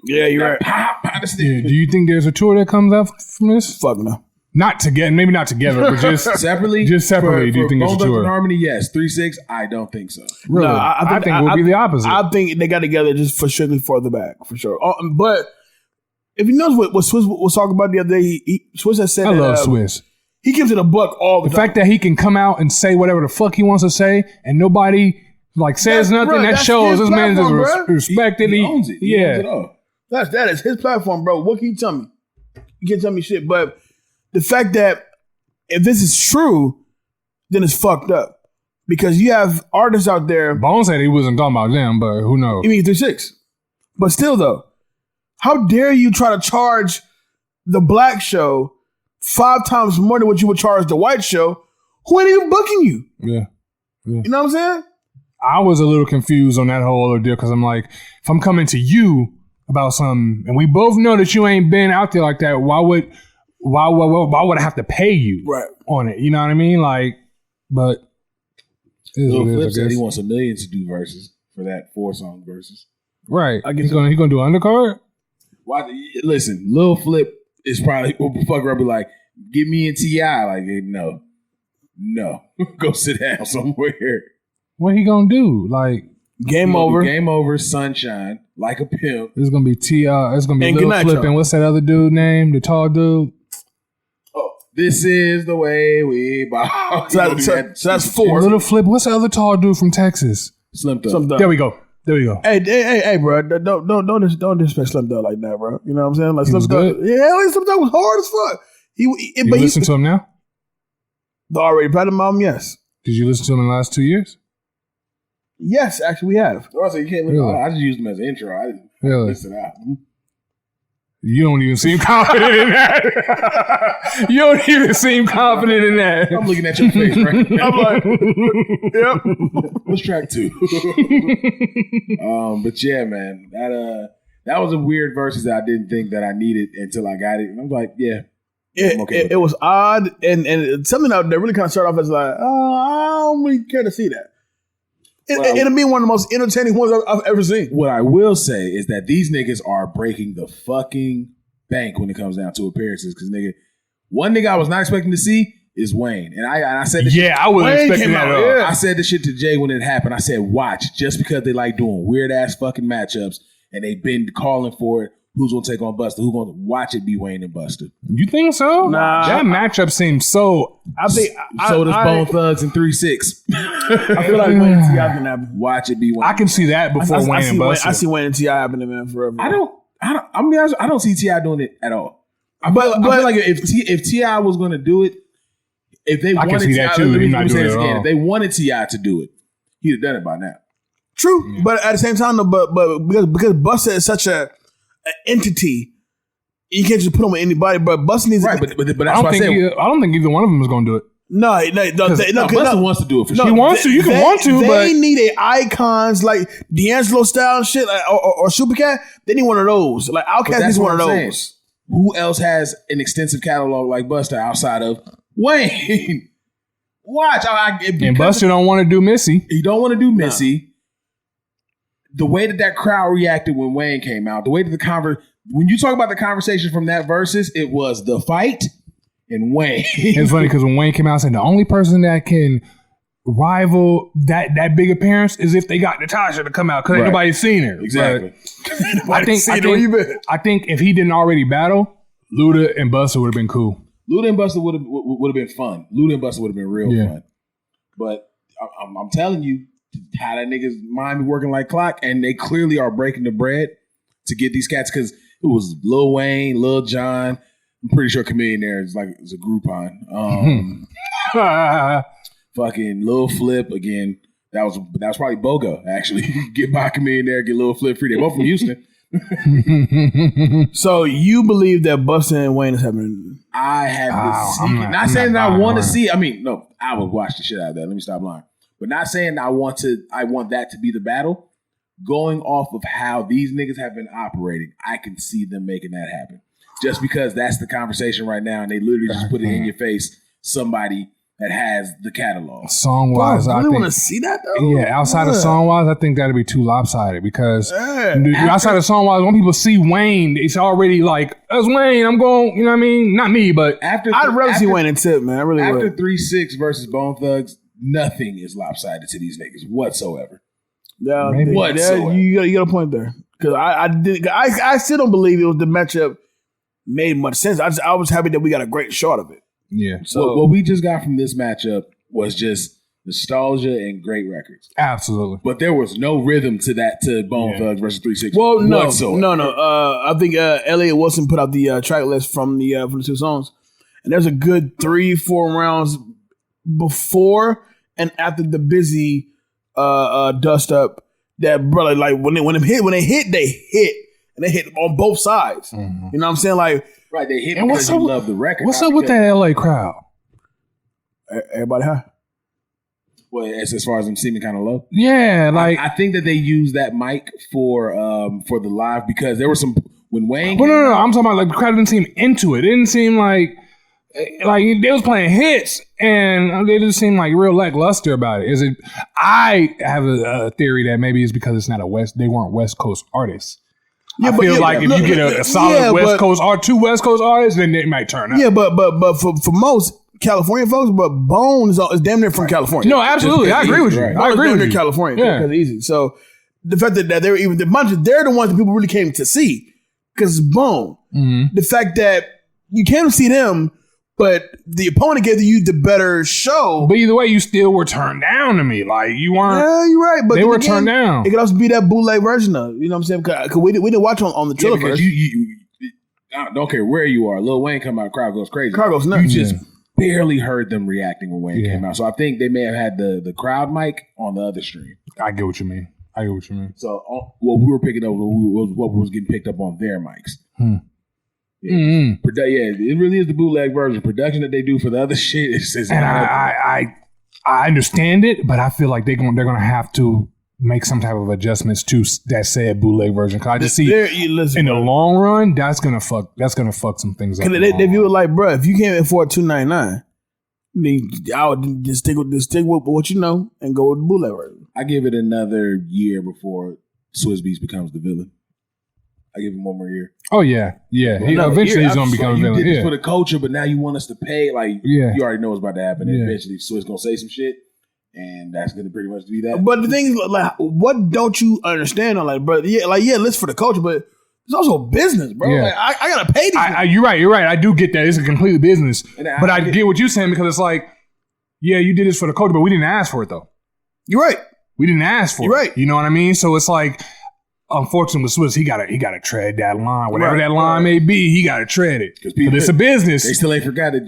Yeah, you're right. Yeah, do you think there's a tour that comes out from this? Fuck no. Not together, maybe not together, but just separately. Just separately. Do you think they should Bone Thugs tour? and Harmony? Yes. 3-6. I don't think so. Really? No, I think it would be the opposite. I think they got together just for strictly for the back, for sure. But if you notice what Swizz was talking about the other day, Swizz has said I that, love Swizz. He gives it a buck all the The time. fact that he can come out and say whatever the fuck he wants to say, and nobody like says nothing, bro, that that's shows his this man is platform, bro. respected. He owns it. He owns it all. That is his platform, bro. What can you tell me? You can't tell me shit. But the fact that if this is true, then it's fucked up. Because you have artists out there. Bone said he wasn't talking about them, but who knows? You mean 3-6. But still, though, how dare you try to charge the black show 5 times more than what you would charge the white show, who ain't even booking you? Yeah. You know what I'm saying? I was a little confused on that whole other deal because I'm like, if I'm coming to you about something, and we both know that you ain't been out there like that, why would I have to pay you on it? You know what I mean? Like, but Lil Flip said he wants $1 million to do verses for that 4-song verses. Right. He's gonna do undercard. Why? Listen, Lil Flip is probably fucker up be like, get me and T.I. Like, no, go sit down somewhere. What he gonna do? Like, Game over. Game over. Sunshine. Like a pimp. It's gonna be It's gonna be And Lil Ganacho. Flip and what's that other dude name? The tall dude. Oh, this is the way we bow. So that's 4. Little Flip. What's the other tall dude from Texas? Slim Thug. There we go. Hey, bro! Don't disrespect Slim Thug like that, bro. You know what I'm saying? Like Slim Thug, Slim Thug was hard as fuck. You listen to him now? The already platinum album, yes. Did you listen to him in the last 2 years? Yes, actually, we have. Also, you can't listen. Really? I just used him as an intro. I didn't Really? listen out. You don't even seem confident in that. You don't even seem confident in that. I'm looking at your face right now. I'm like, yep. What's track 2? But yeah, man, that was a weird versus that I didn't think that I needed until I got it. And I'm like, yeah. It was odd, and something that really kind of started off as like, I don't really care to see that. It'll be one of the most entertaining ones I've ever seen. What I will say is that these niggas are breaking the fucking bank when it comes down to appearances. Because one nigga I was not expecting to see is Wayne, and I said, this shit, I wasn't expecting that at all. Yeah. I said this shit to Jay when it happened. I said, watch, just because they like doing weird ass fucking matchups, and they've been calling for it. Who's gonna take on Busta? Who's gonna watch it be Wayne and Busta? You think so? Nah. That matchup seems so. I think So does Bone Thugs and 3-6. I feel like Wayne and T.I. can happen. Watch it be Wayne. I can see that before Wayne and Busta. I see Wayne and T.I. happening, man, forever. I'm be honest, I don't see T.I. doing it at all. I feel like if T.I. was gonna do it, if they wanted see that too. If they wanted T.I. to do it, he'd have done it by now. True, but at the same time, though, but because Busta is such an entity, you can't just put him with anybody. But Busta needs I don't think either one of them is going to do it. No, Busta wants to do it for sure. He wants to. You can want to, but they need icons like D'Angelo style and shit, like, or Supercat. They need one of those. Like Outkast needs one of those. Saying. Who else has an extensive catalog like Busta outside of Wayne? Watch, and Busta don't want to do Missy. He don't want to do Missy. The way that crowd reacted when Wayne came out, the way that when you talk about the conversation from that Versus, it was the fight and Wayne. It's funny because when Wayne came out and said the only person that can rival that big appearance is if they got Natasha to come out because ain't nobody seen her. Exactly. I think if he didn't already battle, Luda and Busta would have been cool. Luda and Busta would have been fun. Luda and Busta would have been real fun. But I'm telling you, how that nigga's mind be working like clock, and they clearly are breaking the bread to get these cats because it was Lil Wayne, Lil Jon. I'm pretty sure Chameleon there is like it's a Groupon. Fucking Lil Flip again. That was probably BOGO actually. Get by Chameleon there, get Lil Flip free. They're both from Houston. So you believe that Busta and Wayne is happening? I have the not saying that I want to see. I mean, no, I would watch the shit out of that. Let me stop lying. But not saying I want that to be the battle. Going off of how these niggas have been operating, I can see them making that happen. Just because that's the conversation right now, and they literally just put it in your face. Somebody that has the catalog. Song wise, I I really think. want to see that though. Yeah, outside of song wise, I think that'd be too lopsided because Yeah. outside of song wise, when people see Wayne, it's already like, that's Wayne. I'm going, you know what I mean? Not me, but After I'd rather see Wayne and Tip, man. I really after would. 3-6 versus Bone Thugs, nothing is lopsided to these niggas whatsoever. Yeah, Maybe. yeah, you got a point there because I still don't believe it was the matchup made much sense. I was happy that we got a great shot of it. yeah. So what we just got from this matchup was just nostalgia and great records. Absolutely. But there was no rhythm to that to Bone Thugs versus 3-6. Well, no. whatsoever. I think Elliot Wilson put out the track list from the 2 songs, and there's a good 3-4 rounds before and after the busy dust up. That brother, like when they hit, and they hit on both sides. Mm-hmm. You know what I'm saying? Like, Right, they hit And because what's up you with- love the record. What's not up with because- that LA crowd? everybody high. Well, as far as them seeming kind of low. Yeah, like I think that they used that mic for the live because there were some when Wayne. well, came no. out- I'm talking about like the crowd didn't seem into it. It didn't seem like they was playing hits and they just seemed like real lackluster about it. Is it? I have a theory that maybe it's because it's not they weren't West Coast artists. Yeah, I feel like if you get a solid West Coast or 2 West Coast artists, then they might turn up. Yeah, but for most California folks, but Bone is damn near from California. No, absolutely, I agree with you. Right. I agree with you. California Yeah. because it's easy. So the fact that they're even they're the ones that people really came to see because it's Bone. Mm-hmm. The fact that you came to see them, but the opponent gave you the better show. But either way, you still were turned down to me. Like you weren't. Yeah, you're right. But They then were again, turned down. It could also be that bootleg version of, you know what I'm saying? Because we didn't watch on the Yeah, trailer because first. you I don't care where you are. Lil Wayne come out, crowd goes crazy. Crowd goes nuts. You just barely heard them reacting when Wayne Yeah. came out. So I think they may have had the crowd mic on the other stream. I get what you mean. So what we were picking up was what was getting picked up on their mics. Yeah. Mm-hmm. Yeah, it really is the bootleg version. Production that they do for the other shit is And I understand it, but I feel like they're gonna have to make some type of adjustments to that said bootleg version. Cause I just see Listen, in the long run that's gonna fuck some things up. Cause they view it like, bro, if you can't afford $2.99, then I would just stick with what you know and go with the bootleg version. I give it another year before Swizz Beatz becomes the villain. I give him one more year. Oh yeah. Another Eventually year, he's gonna become a You villain. did this Yeah. for the culture, but now you want us to pay. Like, Yeah. you already know what's about to happen. And Yeah. eventually, Swizz gonna say some shit, and that's gonna pretty much be that. But the thing is, like, what don't you understand? Like, bro, let's for the culture, but it's also business, bro. Yeah. Like, I gotta pay these. You're right. I do get that. It's a completely business. And But I get what you're saying because it's like, yeah, you did this for the culture, but we didn't ask for it though. You're right. We didn't ask for You're it. right. You know what I mean? So it's like, unfortunately with Swizz, he gotta tread that line. Whatever Right. that line may be, he gotta tread it. Because people- it's a business. They still ain't forgot it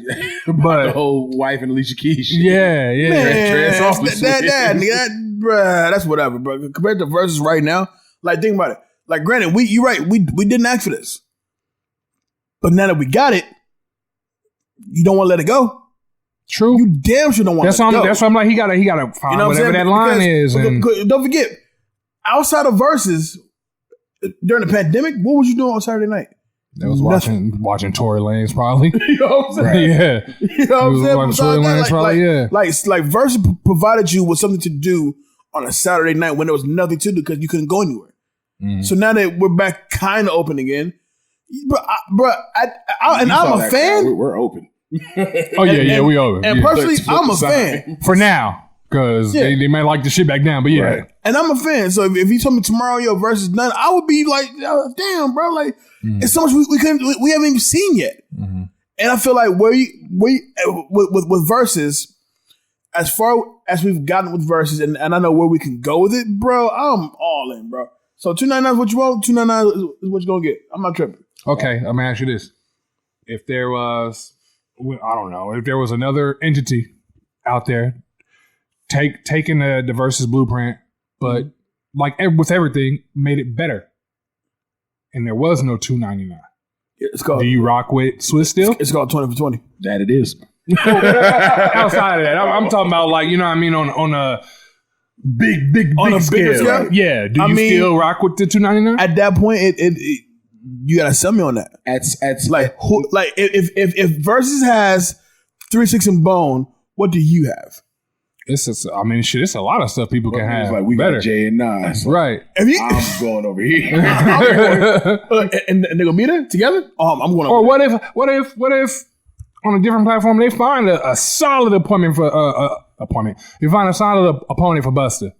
about But- the whole wife and Alicia Keys shit. Yeah. Man, Trans office. bruh, that's whatever, bro. Compared to Versus right now, like, think about it. Like, granted, you're right. We didn't ask for this, but now that we got it, you don't want to let it go. True. You damn sure don't want to let it go. That's why I'm like, he gotta find You know what I'm whatever saying? that line Because- is. And because don't forget, outside of Versus, during the pandemic, what was you doing on Saturday night? they was watching Tory Lanez probably. You know what I'm saying? Yeah. You know what I'm He was saying? watching Besides Tory that, Lanez probably, yeah. Like Versus provided you with something to do on a Saturday night when there was nothing to do because you couldn't go anywhere. Mm. So now that we're back kind of open again, I'm a fan. We're open. Oh yeah, we over. And Yeah. personally, Let's flip I'm a the fan. sign. For now. Because Yeah. they might like the shit back down, but yeah. Right. And I'm a fan. So if you told me tomorrow your Versus done, I would be like, oh, damn, bro. Like, it's so much we haven't even seen yet. Mm-hmm. And I feel like with Versus, as far as we've gotten with Versus, and I know where we can go with it, bro, I'm all in, bro. So $2.99 is what you want. $2.99 is what you're gonna get. I'm not tripping. Okay, I'm gonna ask you this: if there was, I don't know, if there was another entity out there taking the Versus blueprint, but like with everything, made it better, and there was no $2.99, It's called. do you rock with Swizz still? It's called 20 for 20. That it is. Outside of that, I'm talking about like, you know what I mean, on a big On a bigger scale. scale? Right? Yeah. Do I you mean, still rock with the $2.99? At that point, it you gotta sell me on that. At Like if Versus has 3 6 and Bone, What do you have? It's a lot of stuff people can have. It's like we better. got Jay and Nas. So Right. I'm going over here. And they're gonna be there together? I'm going. Or what if on a different platform they find a solid appointment for opponent? You find a solid opponent for Busta.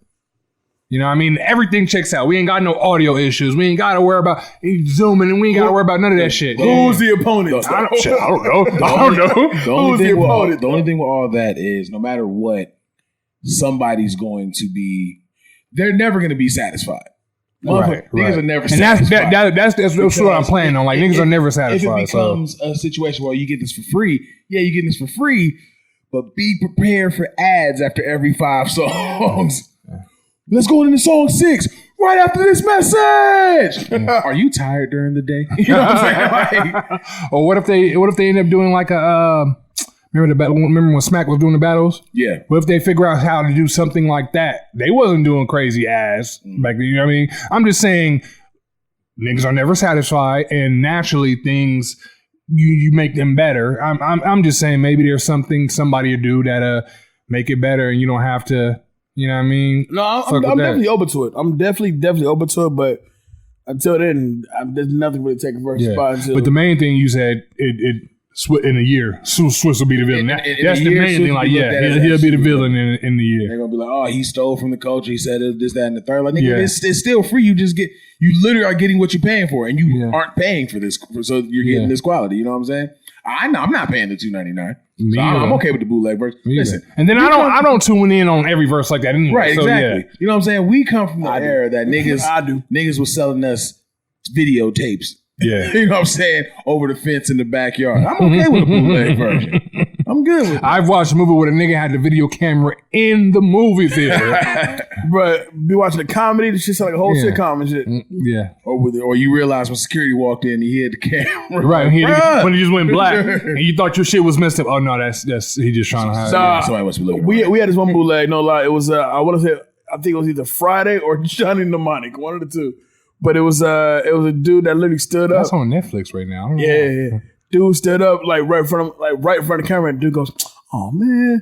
You know what I mean? Everything checks out. We ain't got no audio issues. We ain't got to worry about zooming, and we ain't got to worry about none of that shit. Who's the opponent? I don't know. The only thing with all that is no matter what, somebody's going to be, they're never going to be satisfied. Right. Niggas are never and satisfied. That's what I'm planning on. Like, niggas are never satisfied. If it becomes a situation where you get this for free, you get this for free, but be prepared for ads after every 5 songs. Let's go into song 6 right after this message. Are you tired during the day? You know what I'm saying? Like, or what if they end up doing like a remember when Smack was doing the battles? Yeah. What if they figure out how to do something like that? They wasn't doing crazy ass back then. You know what I mean? I'm just saying niggas are never satisfied, and naturally things you make them better. I'm just saying maybe there's something somebody to do that make it better, and you don't have to. You know what I mean? No, I'm definitely open to it. I'm definitely open to it, but until then, there's nothing really taking first spot. Until, but the main thing you said, in a year, Swiss will be the villain. That's the main thing. Like, he'll be the villain in the year. They're gonna be like, oh, he stole from the culture. He said this, that, and the third. Like, nigga, it's still free. You literally are getting what you're paying for, and you aren't paying for this, so you're getting this quality. You know what I'm saying? I know I'm not paying the $2.99. So I'm okay with the bootleg verse. Listen, and then I don't tune in on every verse like that anyway. Right, so, exactly. Yeah. You know what I'm saying? We come from the era that niggas niggas was selling us videotapes. Yeah. You know what I'm saying? Over the fence in the backyard. I'm okay with the bootleg version. I'm good with it. I've watched a movie where the nigga had the video camera in the movie theater. But be watching the comedy, the shit sound like a whole sitcom and shit. Yeah. Or you realize when security walked in, he hid the camera. Right. When he just went black and you thought your shit was messed up. Oh, no, that's he just trying to hide. Somebody must be looking. We had this one bootleg, no lie. It was, I think it was either Friday or Johnny Mnemonic, one of the two. But it was a dude that literally stood up. That's on Netflix right now. I don't know. Yeah. Dude stood up like right in front of the camera, and dude goes, "Oh man."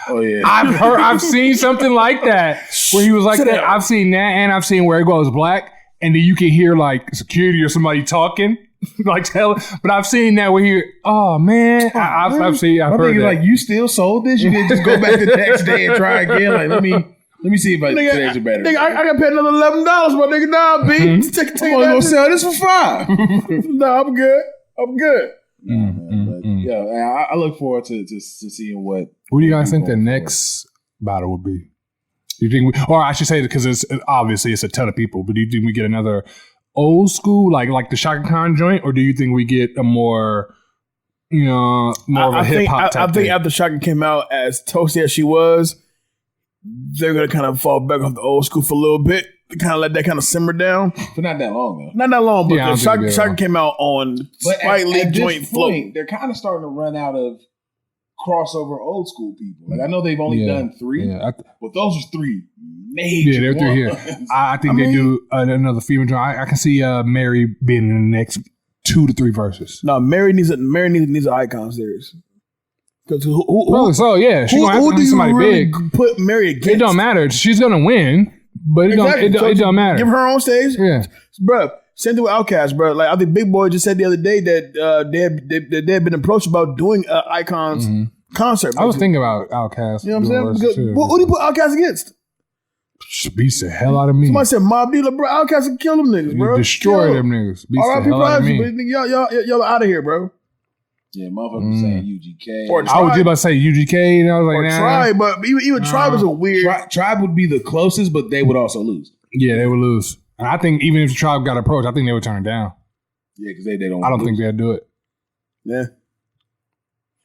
Oh yeah. I've seen something like that where he was like that. I've seen that, and I've seen where it goes black, and then you can hear like security or somebody talking, like telling. But I've seen that where you, oh man, I've heard that. Like, you still sold this? You didn't just go back the next day and try again? Like, let me see if today's are better. Nigga, I got paid another $11, my nigga. Nah, B. Take I'm gonna sell this for $5. Nah, I'm good. I look forward to seeing what. Who do you guys think the next battle would be? Do you think or I should say, because it's obviously it's a ton of people, but do you think we get another old school like the Shaka Khan joint, or do you think we get a more more of a hip hop type I think after Shaka came out, as toasty as she was, they're gonna kind of fall back off the old school for a little bit. Kind of let that kind of simmer down. For not that long though. Not that long, but Shaka came out on Spike Lee joint float. They're kind of starting to run out of crossover old school people. Like, I know they've only done 3, but those are 3 major. Yeah, they're 3 here. I think they do another female joint. I can see Mary being in the next 2 to 3 verses. No, Mary needs an icon series. Because she's gonna have to be somebody really big. Put Mary against. It don't matter. She's gonna win. But it don't matter. Give her own stage. Yeah. Bro, same thing with Outkast, bro. Like, I think Big Boy just said the other day that they had been approached about doing Icon's concert. I was thinking about Outkast. You know what I'm saying? Who do you put Outkast against? Beats the hell out of me. Somebody said Mob Dealer, bro. Outkast can kill them niggas, bro. Destroy them niggas. Beats the hell out of me. Y'all out of here, bro. Yeah, motherfuckers saying UGK. Or I was just about to say UGK, and I was like, nah. Tribe, but even Tribe is a weird. Tribe would be the closest, but they would also lose. Yeah, they would lose. And I think even if the Tribe got approached, I think they would turn it down. Yeah, because they don't. I don't think they'd do it. Yeah.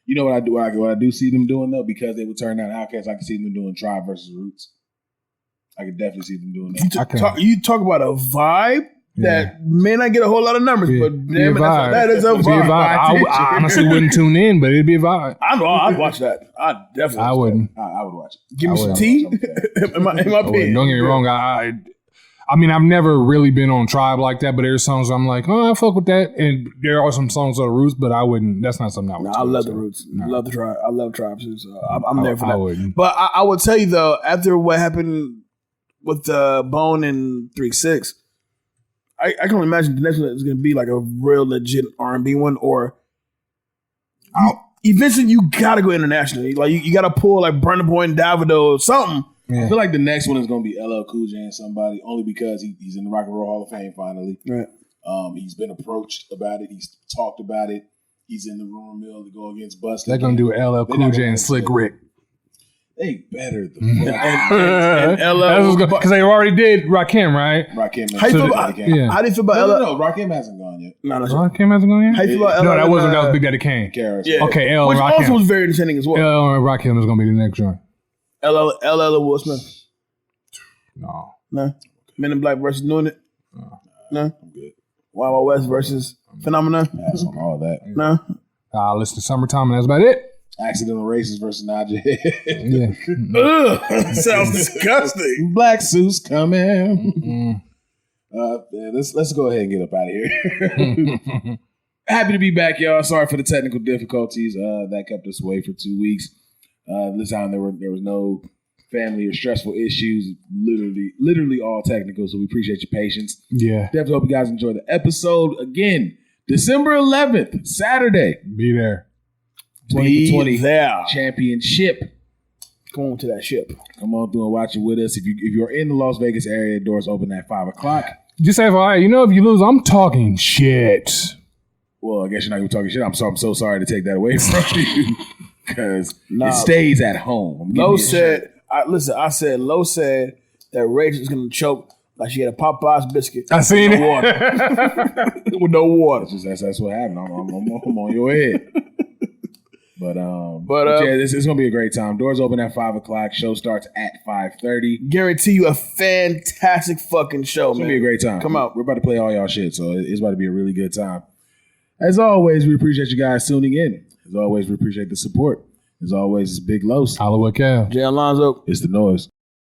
You know what I do? What I do see them doing though, because they would turn down Outkast. I can see them doing Tribe versus Roots. I could definitely see them doing that. You talk about a vibe. That may not get a whole lot of numbers, but damn it, that is a vibe. I honestly wouldn't tune in, but it'd be a vibe. I'd watch that. I wouldn't. I would watch it. Give me some tea in my pen. Don't get me wrong. I mean, I've never really been on Tribe like that, but there's songs I'm like, oh, I fuck with that. And there are some songs on the Roots, but I wouldn't. That's not something I would. I love the Roots. I love the Tribe. I love Tribe too. So I'm there for that. Wouldn't. But I would tell you though, after what happened with Bone and 3-6, I can only imagine the next one is going to be like a real legit R&B one, or eventually you got to go international. Like you got to pull like Burna Boy and Davido or something. I feel like the next one is going to be LL Cool J and somebody, only because he's in the Rock and Roll Hall of Fame finally. Right. He's been approached about it. He's talked about it. He's in the rumor mill to go against Busta. They're going to do LL Cool J and Slick Rick. They better the and LL because they already did Rakim, right? Rakim. How do you feel about LL? No, Rakim hasn't gone yet. No, Rakim hasn't gone yet. How do you feel about LL? No, that was Big Daddy Kane. Yeah. Okay, LL Which Rakim. also was very entertaining as well. LL and Rakim is going to be the next joint. LL and Will Smith. No. Men in Black versus doing it. No. I'm good. Wild Wild West versus Phenomenon. Pass on all that. No. Listen to Summertime, and that's about it. Accidental Racist versus Najee. Yeah. Ugh, sounds disgusting. Black suits coming. Let's go ahead and get up out of here. Happy to be back, y'all. Sorry for the technical difficulties that kept us away for 2 weeks. This time there was no family or stressful issues. Literally all technical. So we appreciate your patience. Yeah. Definitely hope you guys enjoy the episode. Again, December 11th, Saturday. Be there. 2020 there. Championship. Go on to that ship. Come on through and watch it with us. If you're in the Las Vegas area, doors open at 5:00. Just FYI, if you lose, I'm talking shit. Well, I guess you're not even talking shit. I'm so sorry to take that away from you because it stays at home. Lo said, I said Lo said that Rachel is going to choke like she had a Popeye's biscuit. I seen it. With no water. That's what happened. I'm on your head. But yeah, this is gonna be a great time. Doors open at 5:00. Show starts at 5:30. Guarantee you a fantastic fucking show, It's man. gonna be a great time. Come out. We're about to play all y'all shit, so it's about to be a really good time. As always, we appreciate you guys tuning in. As always, we appreciate the support. As always, it's Big Los. Holla with Kev. Jay Alonzo. It's the Noize.